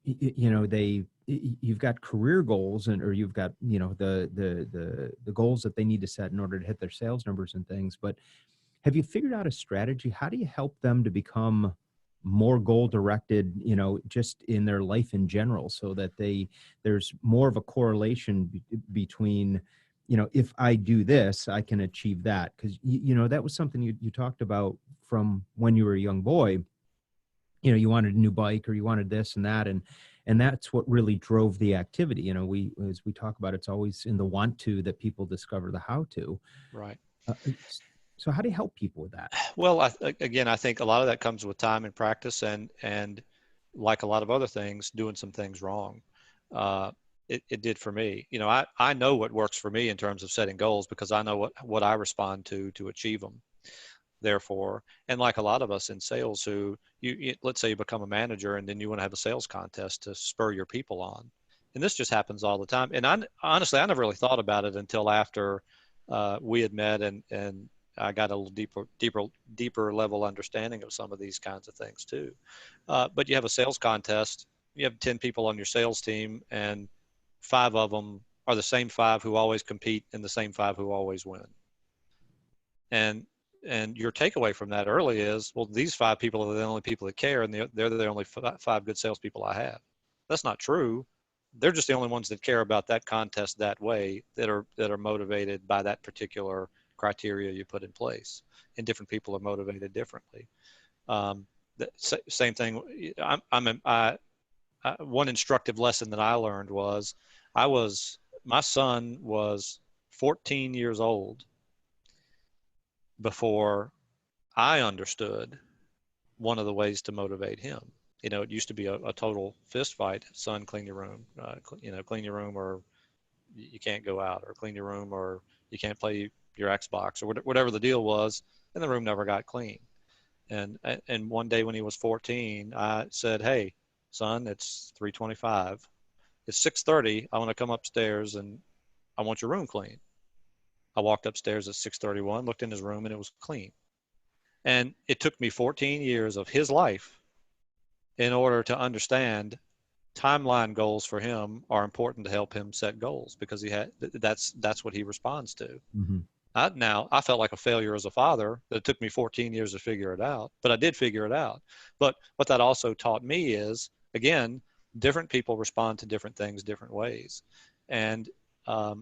you've got career goals or you've got, the goals that they need to set in order to hit their sales numbers and things. But have you figured out a strategy? How do you help them to become more goal directed, just in their life in general, so that there's more of a correlation between, if I do this, I can achieve that? Because, that was something you talked about from when you were a young boy. You wanted a new bike or you wanted this and that. And that's what really drove the activity. As we talk about, it's always in the want to that people discover the how to. Right. So how do you help people with that? Well, I think a lot of that comes with time and practice, and like a lot of other things, doing some things wrong. It did for me. I know what works for me in terms of setting goals, because I know what I respond to achieve them. Therefore, and like a lot of us in sales who let's say you become a manager and then you want to have a sales contest to spur your people on. And this just happens all the time. And honestly, I never really thought about it until after we had met and I got a little deeper level understanding of some of these kinds of things too. But you have a sales contest, you have 10 people on your sales team, and 5 of them are the same 5 who always compete and the same 5 who always win. And your takeaway from that early is, well, these 5 people are the only people that care, and they're the only 5 good salespeople I have. That's not true. They're just the only ones that care about that contest that way, that are motivated by that particular criteria you put in place. And different people are motivated differently. Same thing. One instructive lesson that I learned was, my son was 14 years old before I understood one of the ways to motivate him. It used to be a total fist fight. Son, clean your room. Clean your room, or you can't go out, or clean your room, or you can't play your Xbox, or whatever the deal was. And the room never got clean. And one day when he was 14, I said, "Hey, son, it's 3:25. It's 6:30. I want to come upstairs and I want your room clean." I walked upstairs at 6:31, looked in his room, and it was clean. And it took me 14 years of his life in order to understand timeline goals for him are important to help him set goals, because that's what he responds to. Mm-hmm. I felt like a failure as a father that it took me 14 years to figure it out, but I did figure it out. But what that also taught me is, again, different people respond to different things different ways. And I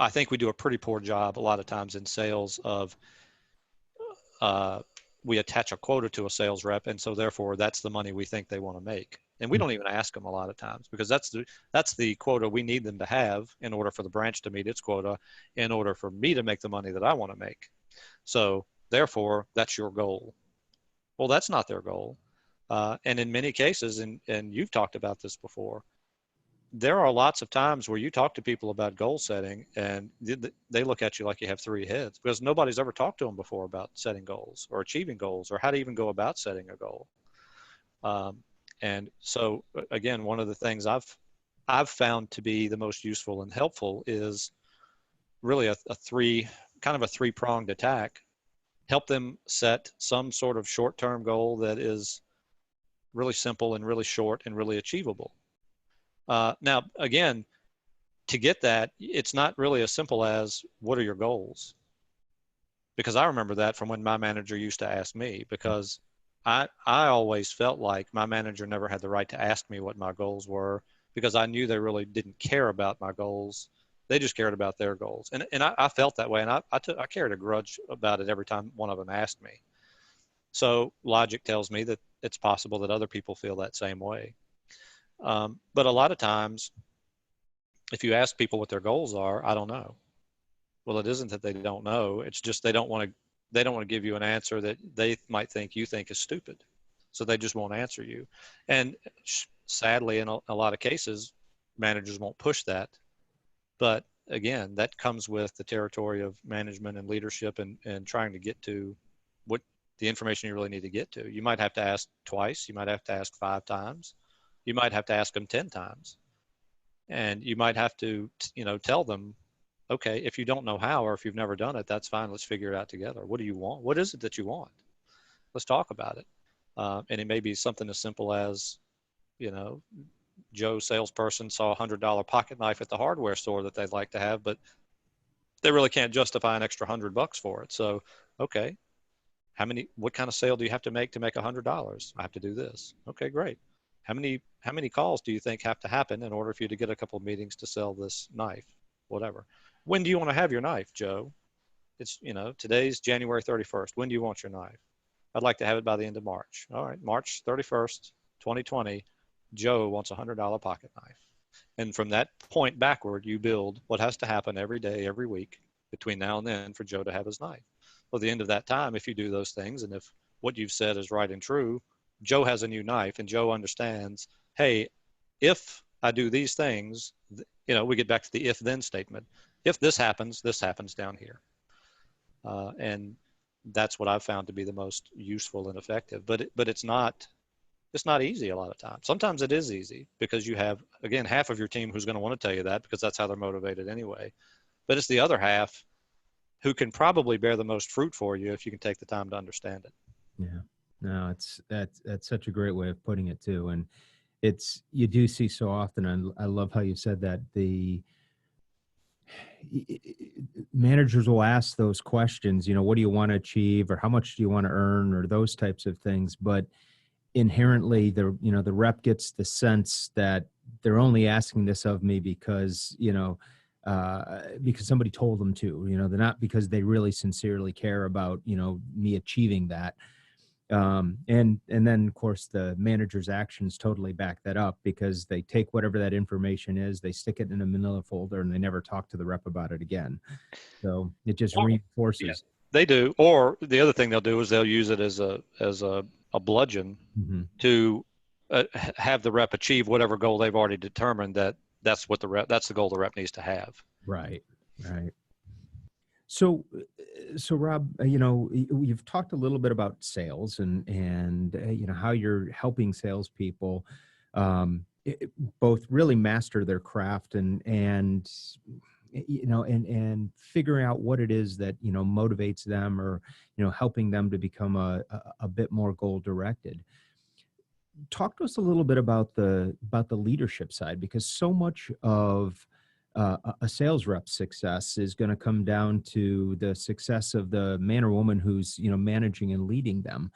think we do a pretty poor job a lot of times in sales of we attach a quota to a sales rep, and so therefore that's the money we think they want to make. And we don't even ask them a lot of times, because that's the quota we need them to have in order for the branch to meet its quota, in order for me to make the money that I want to make. So therefore, that's your goal. Well, that's not their goal. And in many cases, and you've talked about this before, there are lots of times where you talk to people about goal setting and they look at you like you have three heads, because nobody's ever talked to them before about setting goals or achieving goals or how to even go about setting a goal. And so again, one of the things I've found to be the most useful and helpful is really a three-pronged attack. Help them set some sort of short-term goal that is really simple and really short and really achievable. Now, again, to get that, it's not really as simple as, what are your goals? Because I remember that from when my manager used to ask me, because I always felt like my manager never had the right to ask me what my goals were, because I knew they really didn't care about my goals. They just cared about their goals. And I felt that way, and I carried a grudge about it every time one of them asked me. So logic tells me that it's possible that other people feel that same way. But a lot of times, if you ask people what their goals are, I don't know. Well, it isn't that they don't know. It's just they don't want to give you an answer that they might think you think is stupid. So they just won't answer you. And sadly, in a lot of cases, managers won't push that. But again, that comes with the territory of management and leadership and trying to get to what the information you really need to get to. You might have to ask twice. You might have to ask 5 times. You might have to ask them 10 times. And you might have to, tell them, okay, if you don't know how, or if you've never done it, that's fine. Let's figure it out together. What do you want? What is it that you want? Let's talk about it. And it may be something as simple as, Joe salesperson saw a $100 pocket knife at the hardware store that they'd like to have, but they really can't justify an extra $100 for it. So, okay, what kind of sale do you have to make $100? I have to do this. Okay, great. How many calls do you think have to happen in order for you to get a couple of meetings to sell this knife? Whatever. When do you want to have your knife, Joe? It's, today's January 31st. When do you want your knife? I'd like to have it by the end of March. All right, March 31st, 2020, Joe wants a $100 pocket knife. And from that point backward, you build what has to happen every day, every week between now and then for Joe to have his knife. Well, at the end of that time, if you do those things, and if what you've said is right and true, Joe has a new knife, and Joe understands, hey, if I do these things, we get back to the if-then statement. If this happens down here. And that's what I've found to be the most useful and effective. But it's not easy a lot of times. Sometimes it is easy because you have, again, half of your team who's going to want to tell you that because that's how they're motivated anyway. But it's the other half who can probably bear the most fruit for you if you can take the time to understand it. Yeah. No, that's such a great way of putting it too. And you do see so often, and I love how you said that, the managers will ask those questions, what do you want to achieve, or how much do you want to earn, or those types of things. But inherently the rep gets the sense that they're only asking this of me because, because somebody told them to, they're not because they really sincerely care about, me achieving that. And then of course the manager's actions totally back that up, because they take whatever that information is, they stick it in a manila folder, and they never talk to the rep about it again. So it just reinforces. They do. Or the other thing they'll do is they'll use it as a bludgeon Mm-hmm. to have the rep achieve whatever goal they've already determined that's the goal the rep needs to have. Right. Right. So, Rob, you've talked a little bit about sales and how you're helping salespeople, both really master their craft and figuring out what it is that motivates them, or helping them to become a bit more goal directed. Talk to us a little bit about the leadership side, because so much of a sales rep's success is going to come down to the success of the man or woman who's managing and leading them,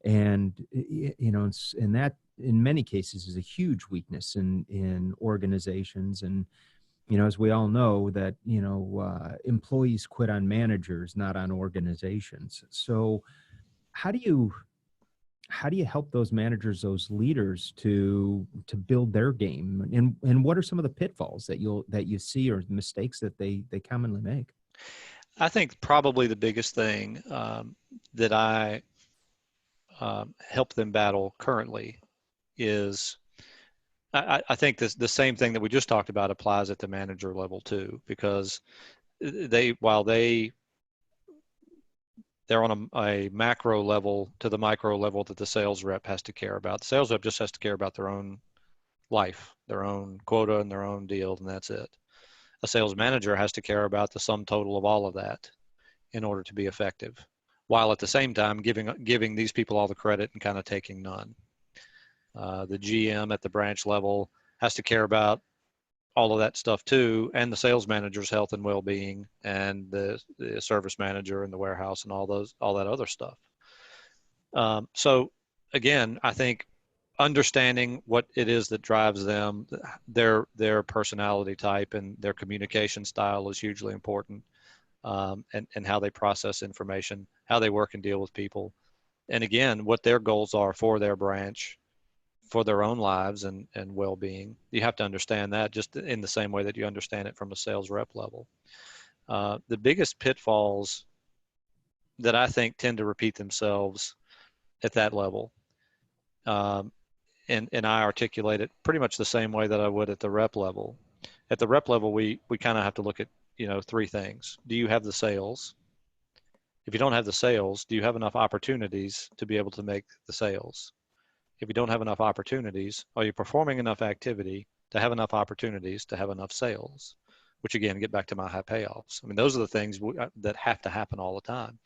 and and that in many cases is a huge weakness in organizations. And as we all know, that employees quit on managers, not on organizations. So how do you help those managers, those leaders, to build their game? And what are some of the pitfalls that you see, or mistakes that they commonly make? I think probably the biggest thing that I help them battle currently is, I think the same thing that we just talked about applies at the manager level too, because while they're on a macro level to the micro level that the sales rep has to care about. The sales rep just has to care about their own life, their own quota and their own deal, and that's it. A sales manager has to care about the sum total of all of that in order to be effective, while at the same time giving these people all the credit and kind of taking none. The GM at the branch level has to care about all of that stuff too, and the sales manager's health and well-being, and the service manager in the warehouse, and all that other stuff. So again, I think understanding what it is that drives them, their personality type and their communication style is hugely important, and how they process information, how they work and deal with people, and again, what their goals are for their branch, for their own lives and well-being. You have to understand that just in the same way that you understand it from a sales rep level. The biggest pitfalls that I think tend to repeat themselves at that level, and I articulate it pretty much the same way that I would at the rep level. At the rep level, we kind of have to look at, three things. Do you have the sales? If you don't have the sales, do you have enough opportunities to be able to make the sales? If you don't have enough opportunities, are you performing enough activity to have enough opportunities to have enough sales? Which again, get back to my high payoffs. I mean, those are the things that have to happen all the time.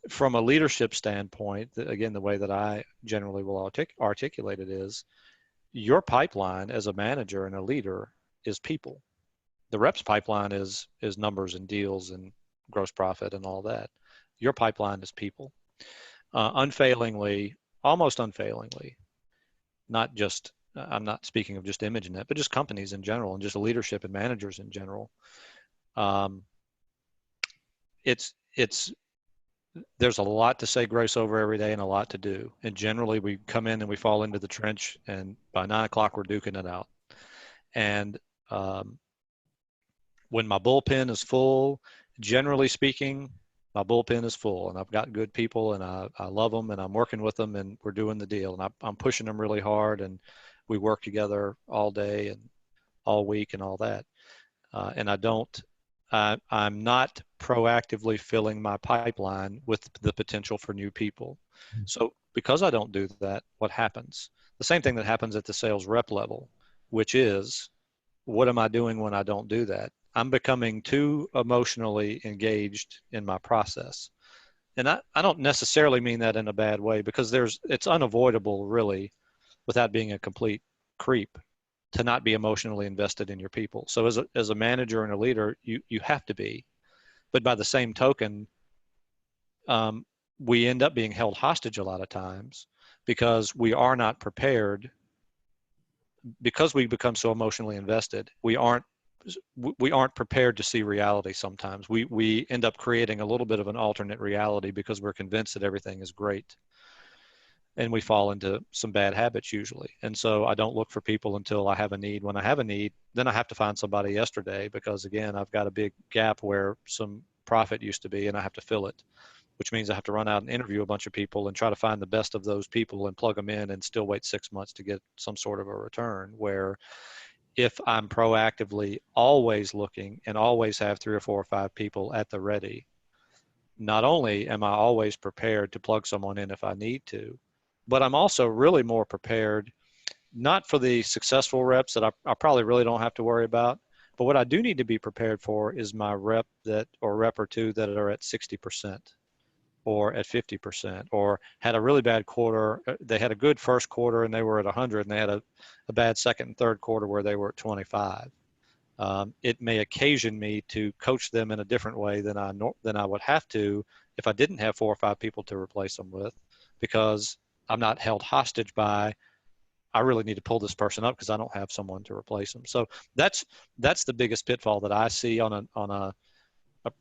From a leadership standpoint, again, the way that I generally will articulate it is, your pipeline as a manager and a leader is people. The rep's pipeline is numbers and deals and gross profit and all that. Your pipeline is people. Almost unfailingly, I'm not speaking of just ImageNet, but just companies in general and just leadership and managers in general. There's a lot to say grace over every day and a lot to do. And generally we come in and we fall into the trench, and by 9 o'clock we're duking it out. And when my bullpen is full, generally speaking, my bullpen is full, and I've got good people, and I love them, and I'm working with them, and we're doing the deal, and I'm pushing them really hard, and we work together all day and all week and all that. And I'm not proactively filling my pipeline with the potential for new people. So because I don't do that, what happens? The same thing that happens at the sales rep level, which is, what am I doing when I don't do that? I'm becoming too emotionally engaged in my process. And I don't necessarily mean that in a bad way, because it's unavoidable, really, without being a complete creep, to not be emotionally invested in your people. So as a manager and a leader, you have to be. But by the same token, we end up being held hostage a lot of times, because we are not prepared, because we become so emotionally invested. We aren't prepared to see reality sometimes. We end up creating a little bit of an alternate reality because we're convinced that everything is great. And we fall into some bad habits usually. And so I don't look for people until I have a need. When I have a need, then I have to find somebody yesterday, because again, I've got a big gap where some profit used to be, and I have to fill it, which means I have to run out and interview a bunch of people and try to find the best of those people and plug them in and still wait 6 months to get some sort of a return. Where if I'm proactively always looking and always have 3 or 4 or 5 people at the ready, not only am I always prepared to plug someone in if I need to, but I'm also really more prepared, not for the successful reps that I probably really don't have to worry about, but what I do need to be prepared for is my rep or two that are at 60% or at 50%, or had a really bad quarter. They had a good first quarter and they were at 100, and they had a bad second and third quarter where they were at 25. It may occasion me to coach them in a different way than I would have to if I didn't have 4 or 5 people to replace them with, because I'm not held hostage by, I really need to pull this person up because I don't have someone to replace them. So that's the biggest pitfall that I see on a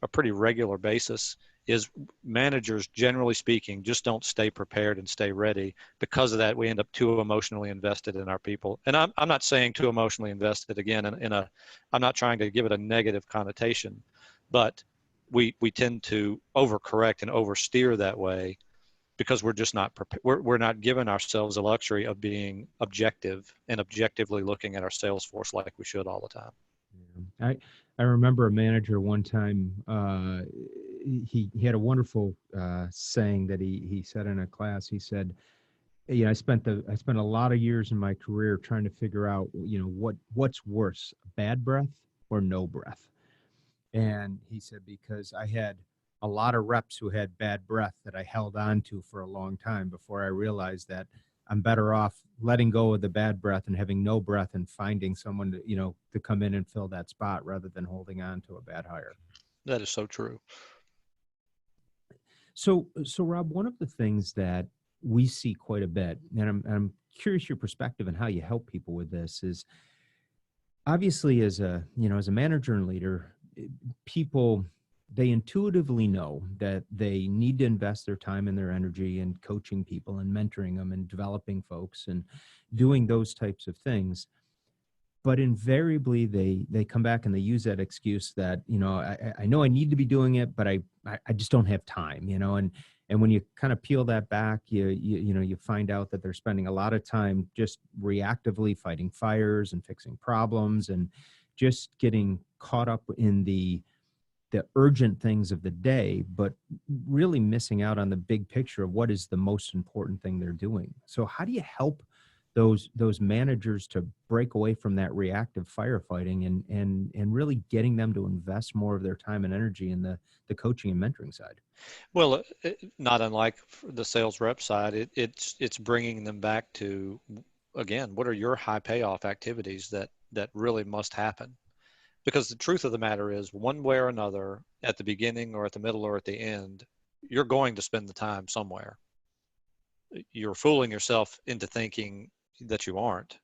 pretty regular basis, is managers, generally speaking, just don't stay prepared and stay ready. Because of that, we end up too emotionally invested in our people. And I'm not saying too emotionally invested, again, I'm not trying to give it a negative connotation, but we tend to overcorrect and oversteer that way because we're just not we're not giving ourselves the luxury of being objective and objectively looking at our sales force like we should all the time. I remember a manager one time, he had a wonderful saying that he said in a class. He said, I spent a lot of years in my career trying to figure out, what's worse, bad breath or no breath. And he said, because I had a lot of reps who had bad breath that I held on to for a long time before I realized that I'm better off letting go of the bad breath and having no breath and finding someone to come in and fill that spot rather than holding on to a bad hire. That is so true. So Rob, one of the things that we see quite a bit, and I'm curious your perspective on how you help people with this, is obviously as a manager and leader, people, they intuitively know that they need to invest their time and their energy in coaching people and mentoring them and developing folks and doing those types of things. But invariably they come back and they use that excuse that, I know I need to be doing it, but I just don't have time, and when you kind of peel that back, you find out that they're spending a lot of time just reactively fighting fires and fixing problems and just getting caught up in the urgent things of the day, but really missing out on the big picture of what is the most important thing they're doing. So how do you help those managers to break away from that reactive firefighting and really getting them to invest more of their time and energy in the coaching and mentoring side? Well, not unlike the sales rep side, it's bringing them back to, again, what are your high payoff activities that really must happen? Because the truth of the matter is, one way or another, at the beginning or at the middle or at the end, you're going to spend the time somewhere. You're fooling yourself into thinking that you aren't.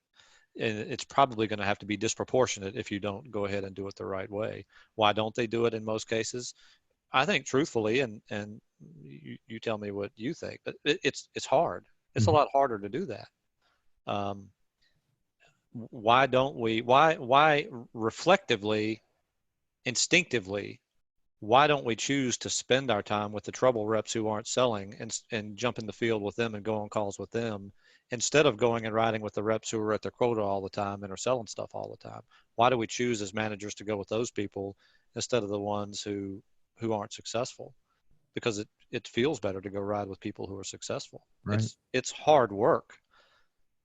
And it's probably going to have to be disproportionate if you don't go ahead and do it the right way. Why don't they do it in most cases? I think truthfully, and you tell me what you think, but it's hard. It's a lot harder to do that. Why don't we, why reflectively, instinctively, why don't we choose to spend our time with the trouble reps who aren't selling and jump in the field with them and go on calls with them instead of going and riding with the reps who are at their quota all the time and are selling stuff all the time? Why do we choose as managers to go with those people instead of the ones who aren't successful? Because it feels better to go ride with people who are successful. Right. It's hard work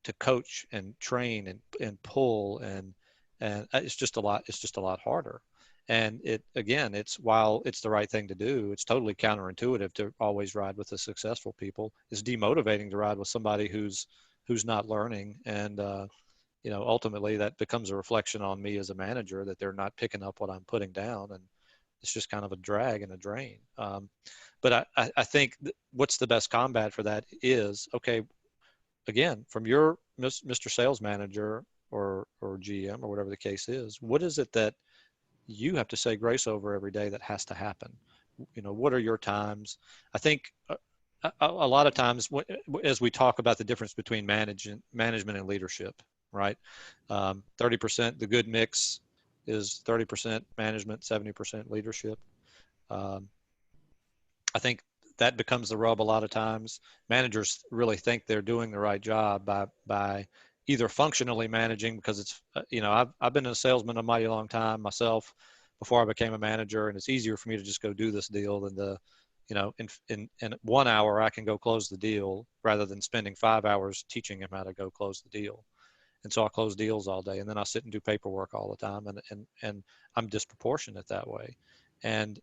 to coach and train and pull and it's just a lot harder. And while it's the right thing to do, it's totally counterintuitive to always ride with the successful people. It's demotivating to ride with somebody who's not learning. And, ultimately that becomes a reflection on me as a manager that they're not picking up what I'm putting down. And it's just kind of a drag and a drain. But I think what's the best combat for that is, okay, again, from your Mr. Sales Manager or GM or whatever the case is, what is it that you have to say grace over every day that has to happen? What are your times? I think a lot of times as we talk about the difference between management and leadership, right? 30%, the good mix is 30% management, 70% leadership. I think that becomes the rub a lot of times. Managers really think they're doing the right job by either functionally managing, because it's, I've been a salesman a mighty long time myself before I became a manager, and it's easier for me to just go do this deal than in 1 hour I can go close the deal rather than spending 5 hours teaching him how to go close the deal. And so I close deals all day, and then I sit and do paperwork all the time, and I'm disproportionate that way. And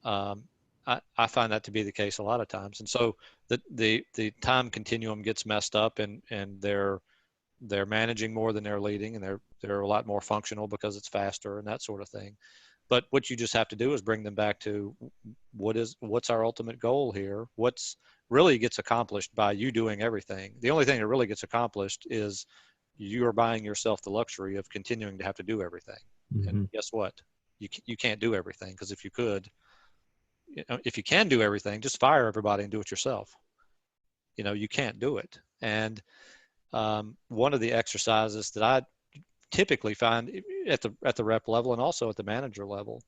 I find that to be the case a lot of times. And so the time continuum gets messed up, and they're managing more than they're leading, and they're a lot more functional because it's faster and that sort of thing. But what you just have to do is bring them back to what's our ultimate goal here? What's really gets accomplished by you doing everything? The only thing that really gets accomplished is you are buying yourself the luxury of continuing to have to do everything. Mm-hmm. And guess what? You can't do everything, because if you could, if you can do everything, just fire everybody and do it yourself. You can't do it. And one of the exercises that I typically find at the rep level and also at the manager level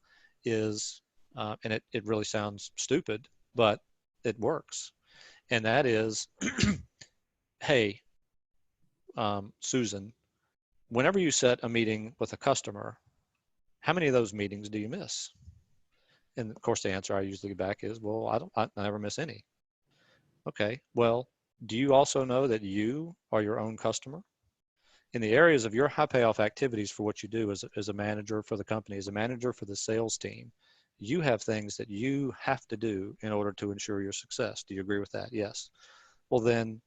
is, and it really sounds stupid, but it works. And that is, hey, Susan, whenever you set a meeting with a customer, how many of those meetings do you miss? And of course, the answer I usually get back is, well, I never miss any. Okay, well, do you also know that you are your own customer? In the areas of your high payoff activities for what you do as a manager for the company, as a manager for the sales team, you have things that you have to do in order to ensure your success. Do you agree with that? Yes. Well, then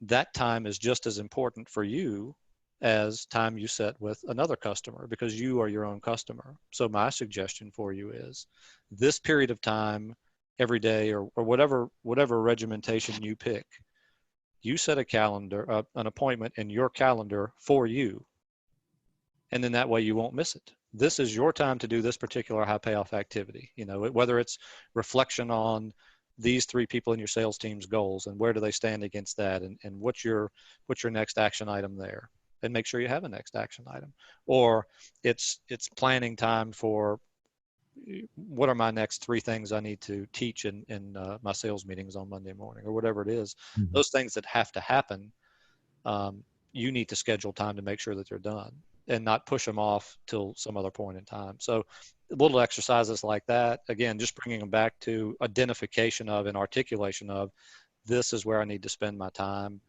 that time is just as important for you as time you set with another customer, because you are your own customer. So my suggestion for you is this period of time every day, or whatever regimentation you pick, you set a calendar, an appointment in your calendar for you. And then that way you won't miss it. This is your time to do this particular high payoff activity. Whether it's reflection on these 3 people in your sales team's goals and where do they stand against that, and what's your next action item there, and make sure you have a next action item. Or it's planning time for what are my next 3 things I need to teach in my sales meetings on Monday morning, or whatever it is. Mm-hmm. Those things that have to happen, you need to schedule time to make sure that they're done and not push them off till some other point in time. So little exercises like that, again, just bringing them back to identification of and articulation of, this is where I need to spend my time.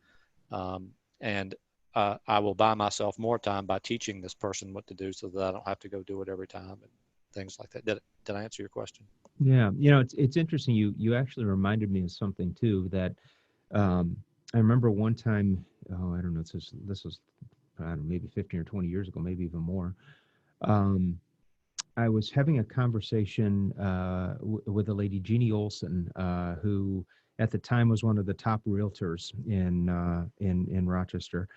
And I will buy myself more time by teaching this person what to do, so that I don't have to go do it every time, and things like that. Did I answer your question? Yeah. It's interesting. You actually reminded me of something too, that I remember one time, I don't know, this was, I don't know, maybe 15 or 20 years ago, maybe even more. I was having a conversation with a lady, Jeannie Olson, who at the time was one of the top realtors in Rochester.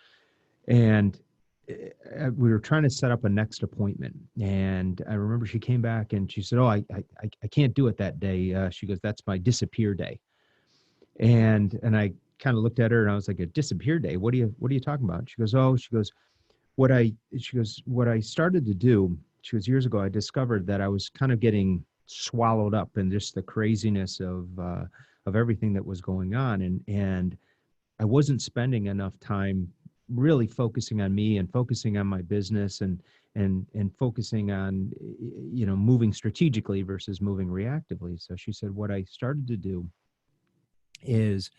And we were trying to set up a next appointment. And I remember she came back and she said, "Oh, I can't do it that day." She goes, "That's my disappear day." And I kind of looked at her and I was like, "A disappear day? What are you talking about?" She goes, what I started to do, she goes, years ago, I discovered that I was kind of getting swallowed up in just the craziness of everything that was going on. And I wasn't spending enough time really focusing on me and focusing on my business and focusing on, moving strategically versus moving reactively. So she said, what I started to do is,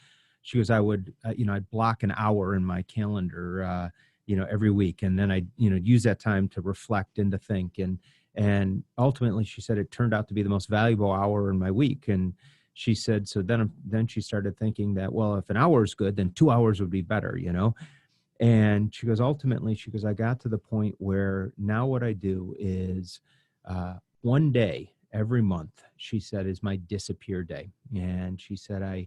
she goes, I'd block an hour in my calendar, every week. And then I'd, use that time to reflect and to think. And ultimately, she said, it turned out to be the most valuable hour in my week. And she said, so then she started thinking that, well, if an hour is good, then 2 hours would be better, And she goes, ultimately, I got to the point where now what I do is one day every month, she said, is my disappear day. And she said,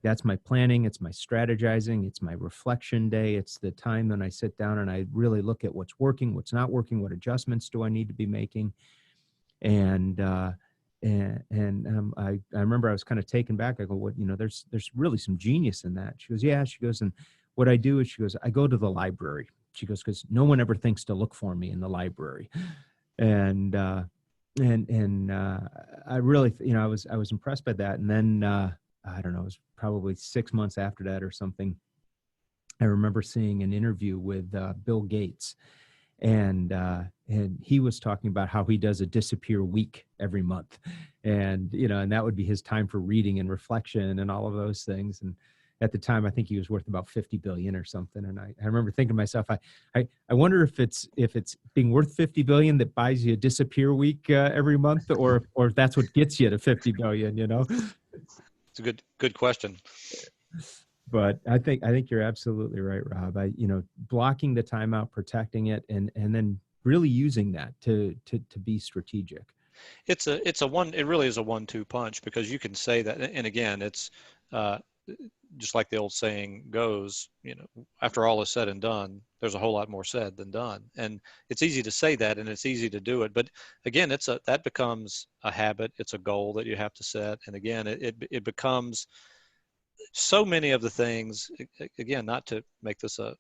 that's my planning. It's my strategizing. It's my reflection day. It's the time when I sit down and I really look at what's working, what's not working, what adjustments do I need to be making. And I remember I was kind of taken back. I go, there's really some genius in that. She goes, yeah. She goes, and what I do is, she goes, I go to the library. She goes, because no one ever thinks to look for me in the library. And I really, I was impressed by that. And then, I don't know, it was probably 6 months after that or something. I remember seeing an interview with Bill Gates, and he was talking about how he does a disappear week every month, and and that would be his time for reading and reflection and all of those things. And at the time, I think he was worth about 50 billion or something. And I remember thinking to myself, I wonder if it's being worth 50 billion that buys you a disappear week every month, or if that's what gets you to 50 billion. It's a good question. But I think you're absolutely right, Rob. Blocking the time out, protecting it, and then really using that to be strategic. It really is a 1-2 punch, because you can say that, and again, it's just like the old saying goes, after all is said and done, there's a whole lot more said than done. And it's easy to say that, and it's easy to do it, but again, that becomes a habit. It's a goal that you have to set, and again, it becomes so many of the things, again, not to make this a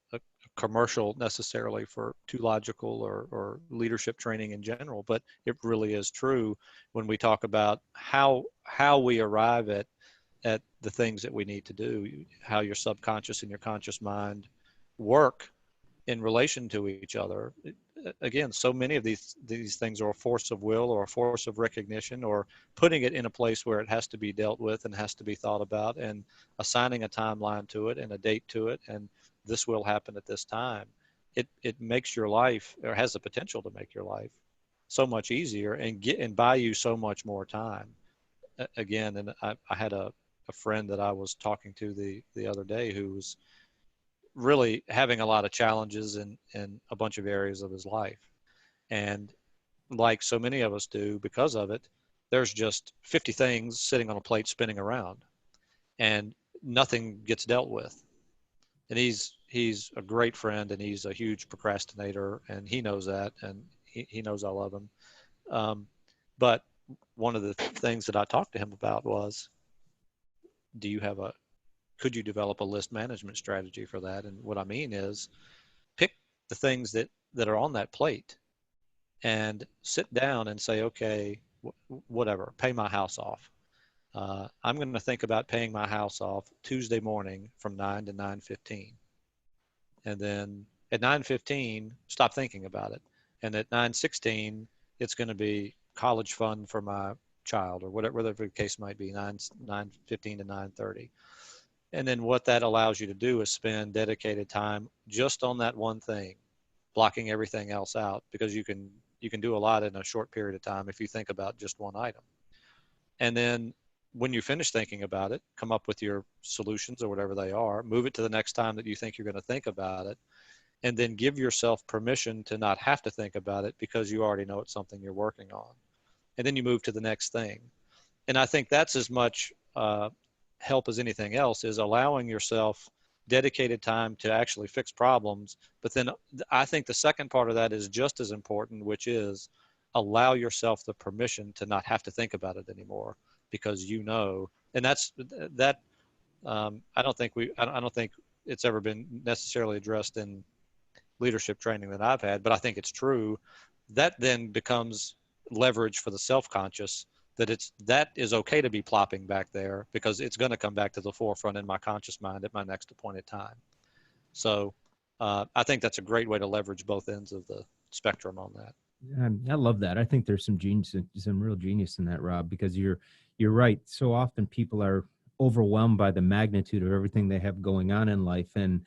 commercial necessarily for Too Logical or leadership training in general, but it really is true when we talk about how we arrive at the things that we need to do, how your subconscious and your conscious mind work in relation to each other. Again, so many of these things are a force of will or a force of recognition, or putting it in a place where it has to be dealt with and has to be thought about, and assigning a timeline to it and a date to it, and this will happen at this time. It makes your life, or has the potential to make your life, so much easier and buy you so much more time. Again, and I had a friend that I was talking to the other day who was really having a lot of challenges in a bunch of areas of his life. And like so many of us do, because of it, there's just 50 things sitting on a plate spinning around, and nothing gets dealt with. And he's a great friend, and he's a huge procrastinator, and he knows that, and he knows I love him. But one of the things that I talked to him about was, could you develop a list management strategy for that? And what I mean is, pick the things that are on that plate and sit down and say, okay, whatever, pay my house off. I'm going to think about paying my house off Tuesday morning from 9 to 9:15. And then at 9:15, stop thinking about it. And at 9:16, it's going to be college fund for my child, or whatever the case might be, 9:15 to 9:30. And then what that allows you to do is spend dedicated time just on that one thing, blocking everything else out, because you can do a lot in a short period of time if you think about just one item. And then when you finish thinking about it, come up with your solutions or whatever they are, move it to the next time that you think you're going to think about it, and then give yourself permission to not have to think about it, because you already know it's something you're working on. And then you move to the next thing. And I think that's as much help as anything else, is allowing yourself dedicated time to actually fix problems. But then I think the second part of that is just as important, which is allow yourself the permission to not have to think about it anymore, because and that's that. I don't think it's ever been necessarily addressed in leadership training that I've had, but I think it's true. That then becomes leverage for the self-conscious, that is okay to be plopping back there, because it's going to come back to the forefront in my conscious mind at my next appointed time. So I think that's a great way to leverage both ends of the spectrum on that. I love that. I think there's some real genius in that, Rob, because you're right. So often people are overwhelmed by the magnitude of everything they have going on in life, and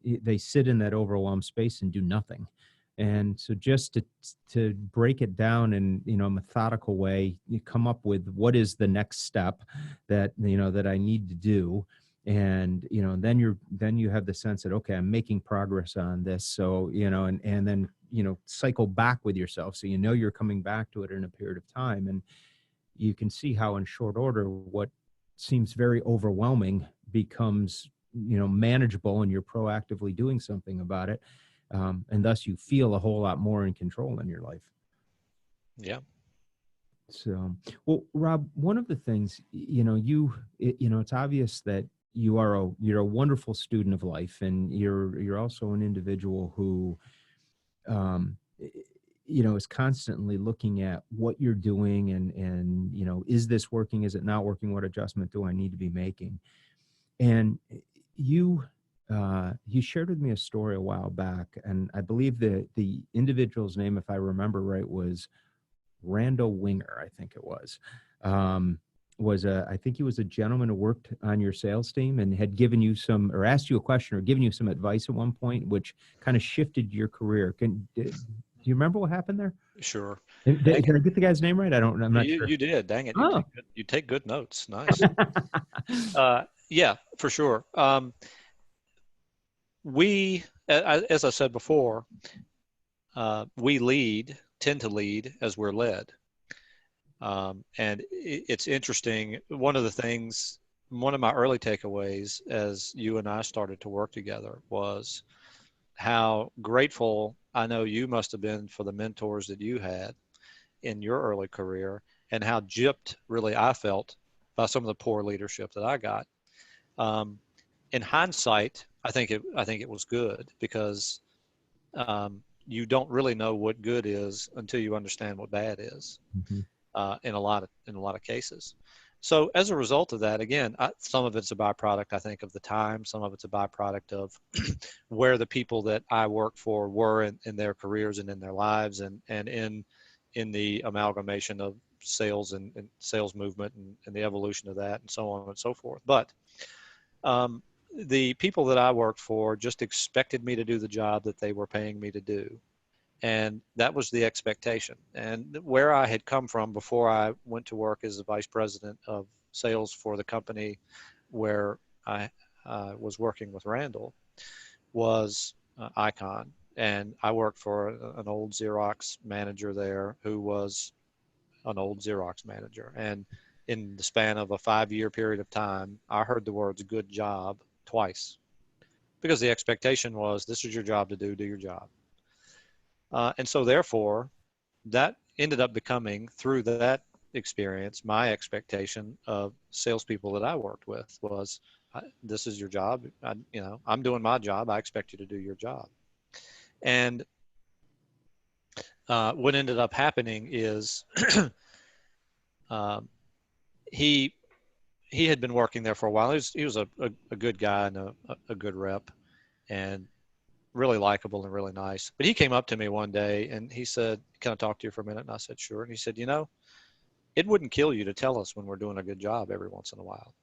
they sit in that overwhelmed space and do nothing. And so just to break it down in, a methodical way, you come up with what is the next step that I need to do. And, then you have the sense that, okay, I'm making progress on this. So, and then, cycle back with yourself. So, you're coming back to it in a period of time. And you can see how in short order, what seems very overwhelming becomes, manageable, and you're proactively doing something about it. And thus you feel a whole lot more in control in your life. Yeah. So, well, Rob, one of the things, it's obvious that you're a wonderful student of life, and you're also an individual who, is constantly looking at what you're doing and is this working? Is it not working? What adjustment do I need to be making? And you shared with me a story a while back, and I believe the individual's name, if I remember right, was Randall Winger, I think it was. I think he was a gentleman who worked on your sales team and had given you or asked you a question or given you some advice at one point, which kind of shifted your career. Do you remember what happened there? Sure. Did I get the guy's name right? I'm not sure. You did. Dang it. Oh. You take good notes. Nice. Yeah, for sure. We, as I said before, we tend to lead as we're led. And it's interesting. One of my early takeaways as you and I started to work together was how grateful I know you must have been for the mentors that you had in your early career, and how gypped really I felt by some of the poor leadership that I got. In hindsight, I think it was good, because you don't really know what good is until you understand what bad is. Mm-hmm. In a lot of cases. So as a result of that, again, some of it's a byproduct, I think, of the time. Some of it's a byproduct of where the people that I work for were in their careers and in their lives, and in the amalgamation of sales and sales movement and the evolution of that, and so on and so forth. But the people that I worked for just expected me to do the job that they were paying me to do. And that was the expectation. And where I had come from before I went to work as the vice president of sales for the company where I was working with Randall was Icon. And I worked for an old Xerox manager there who was an old Xerox manager. And in the span of a 5-year period of time, I heard the words "good job" twice, because the expectation was, this is your job to do your job. And so therefore, that ended up becoming, through that experience, my expectation of salespeople that I worked with was, this is your job. I'm doing my job. I expect you to do your job. And what ended up happening is he had been working there for a while. He was a good guy and a good rep, and really likable and really nice. But he came up to me one day and he said, "Can I talk to you for a minute?" And I said, "Sure." And he said, "It wouldn't kill you to tell us when we're doing a good job every once in a while."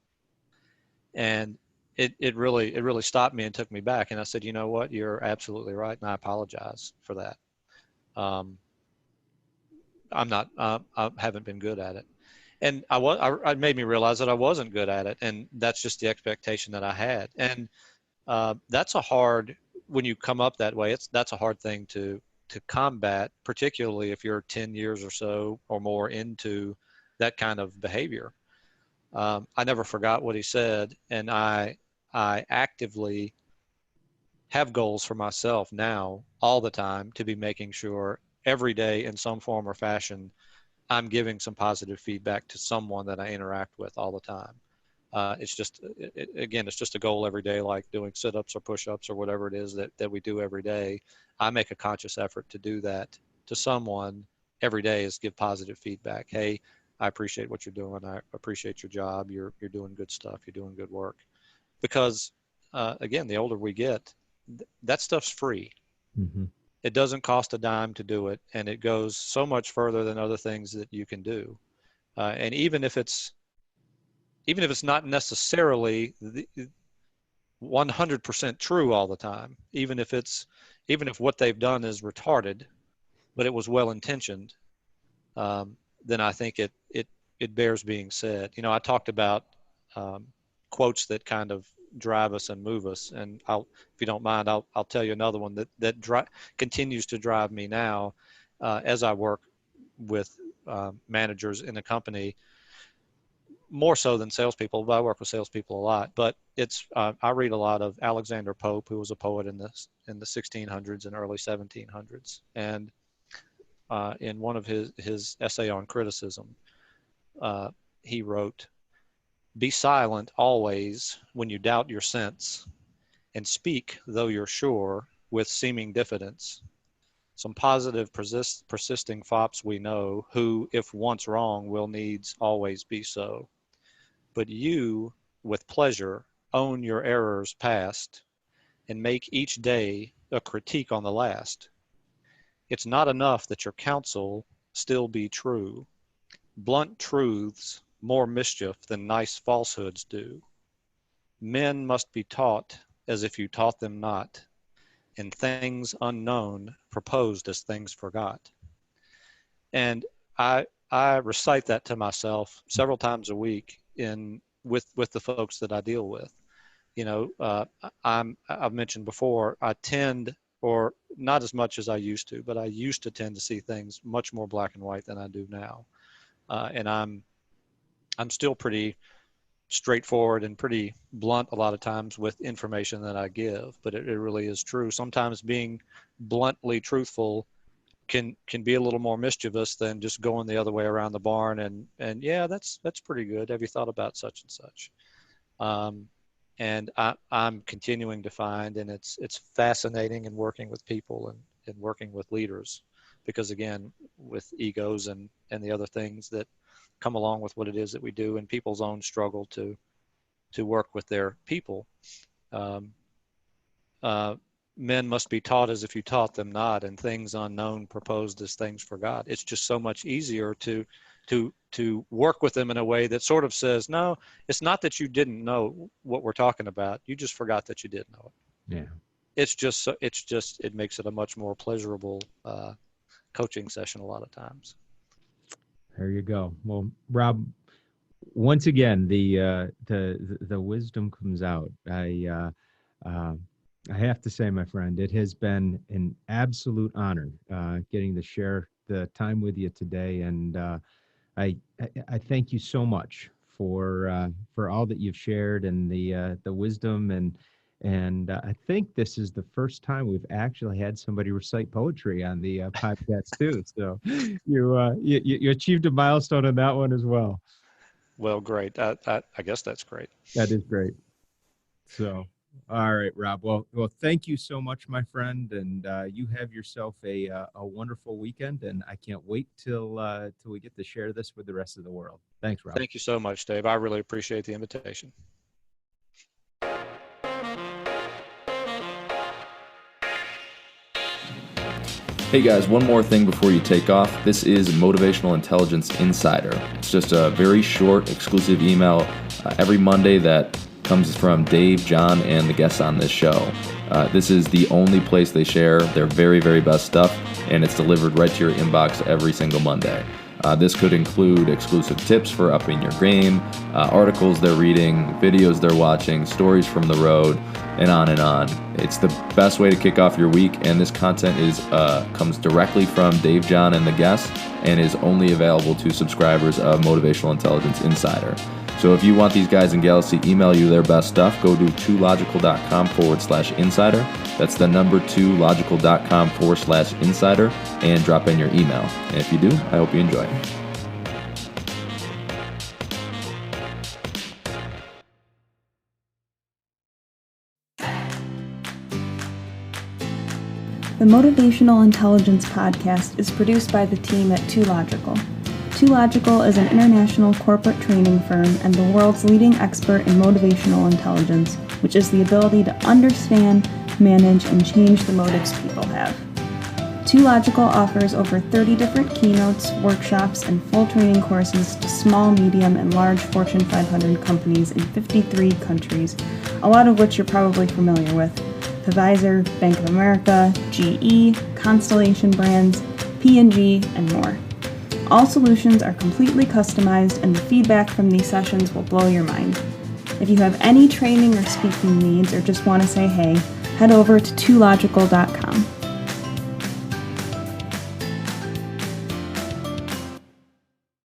And it really stopped me and took me back. And I said, "You know what? You're absolutely right. And I apologize for that. I haven't been good at it." And it made me realize that I wasn't good at it. And that's just the expectation that I had. And when you come up that way, that's a hard thing to combat, particularly if you're 10 years or so or more into that kind of behavior. I never forgot what he said, and I actively have goals for myself now all the time to be making sure every day in some form or fashion I'm giving some positive feedback to someone that I interact with all the time. It's just a goal every day, like doing sit-ups or push-ups or whatever it is that we do every day. I make a conscious effort to do that to someone every day, is give positive feedback. Hey, I appreciate what you're doing. I appreciate your job. You're doing good stuff. You're doing good work. Because again, the older we get, that stuff's free. Mm-hmm. It doesn't cost a dime to do it, and it goes so much further than other things that you can do. And even if it's not necessarily 100% true all the time, even if what they've done is retarded, but it was well intentioned, then I think it bears being said. I talked about quotes that kind of drive us and move us, and if you don't mind, I'll tell you another one that continues to drive me now as I work with managers in a company, more so than salespeople, but I work with salespeople a lot. But I read a lot of Alexander Pope, who was a poet in the 1600s and early 1700s, and in one of his essay on criticism, he wrote, "Be silent always when you doubt your sense, and speak, though you're sure, with seeming diffidence. some positive, persisting fops we know, who, if once wrong, will needs always be so. But you, with pleasure, own your errors past, and make each day a critique on the last. It's not enough that your counsel still be true. Blunt truths more mischief than nice falsehoods do. Men must be taught as if you taught them not, and things unknown proposed as things forgot. And I recite that to myself several times a week with the folks that I deal with. You know, I've mentioned before, I tend, or not as much as I used to, but I used to tend to see things much more black and white than I do now. And I'm still pretty straightforward and pretty blunt a lot of times with information that I give, but it really is true. Sometimes being bluntly truthful can be a little more mischievous than just going the other way around the barn and yeah, that's pretty good. Have you thought about such and such? And I'm continuing to find, and it's fascinating in working with people and working with leaders, because again, with egos and the other things that come along with what it is that we do, and people's own struggle to work with their people. Men must be taught as if you taught them not, and things unknown proposed as things forgot. It's just so much easier to work with them in a way that sort of says, no, it's not that you didn't know what we're talking about. You just forgot that you did know it. Yeah. It makes it a much more pleasurable coaching session a lot of times. There you go. Well, Rob, once again, the wisdom comes out. I have to say, my friend, it has been an absolute honor getting to share the time with you today, and I thank you so much for all that you've shared and the wisdom, and I think this is the first time we've actually had somebody recite poetry on the podcast too. So you achieved a milestone on that one as well. Well, great. I guess that's great. That is great. So, all right, Rob. Well, thank you so much, my friend, and you have yourself a wonderful weekend, and I can't wait till we get to share this with the rest of the world. Thanks, Rob. Thank you so much, Dave. I really appreciate the invitation. Hey guys, one more thing before you take off. This is Motivational Intelligence Insider. It's just a very short, exclusive email every Monday that comes from Dave, John, and the guests on this show. This is the only place they share their very, very best stuff, and it's delivered right to your inbox every single Monday. This could include exclusive tips for upping your game, articles they're reading, videos they're watching, stories from the road, and on and on. It's the best way to kick off your week, and this content comes directly from Dave, John, and the guests, and is only available to subscribers of Motivational Intelligence Insider. So if you want these guys and gals to email you their best stuff, go to 2logical.com/insider. That's the number 2logical.com/insider, and drop in your email. And if you do, I hope you enjoy. The Motivational Intelligence Podcast is produced by the team at 2Logical. 2Logical is an international corporate training firm and the world's leading expert in motivational intelligence, which is the ability to understand, manage, and change the motives people have. 2Logical offers over 30 different keynotes, workshops, and full training courses to small, medium, and large Fortune 500 companies in 53 countries, a lot of which you're probably familiar with: Pfizer, Bank of America, GE, Constellation Brands, P&G, and more. All solutions are completely customized, and the feedback from these sessions will blow your mind. If you have any training or speaking needs, or just want to say hey, head over to 2logical.com.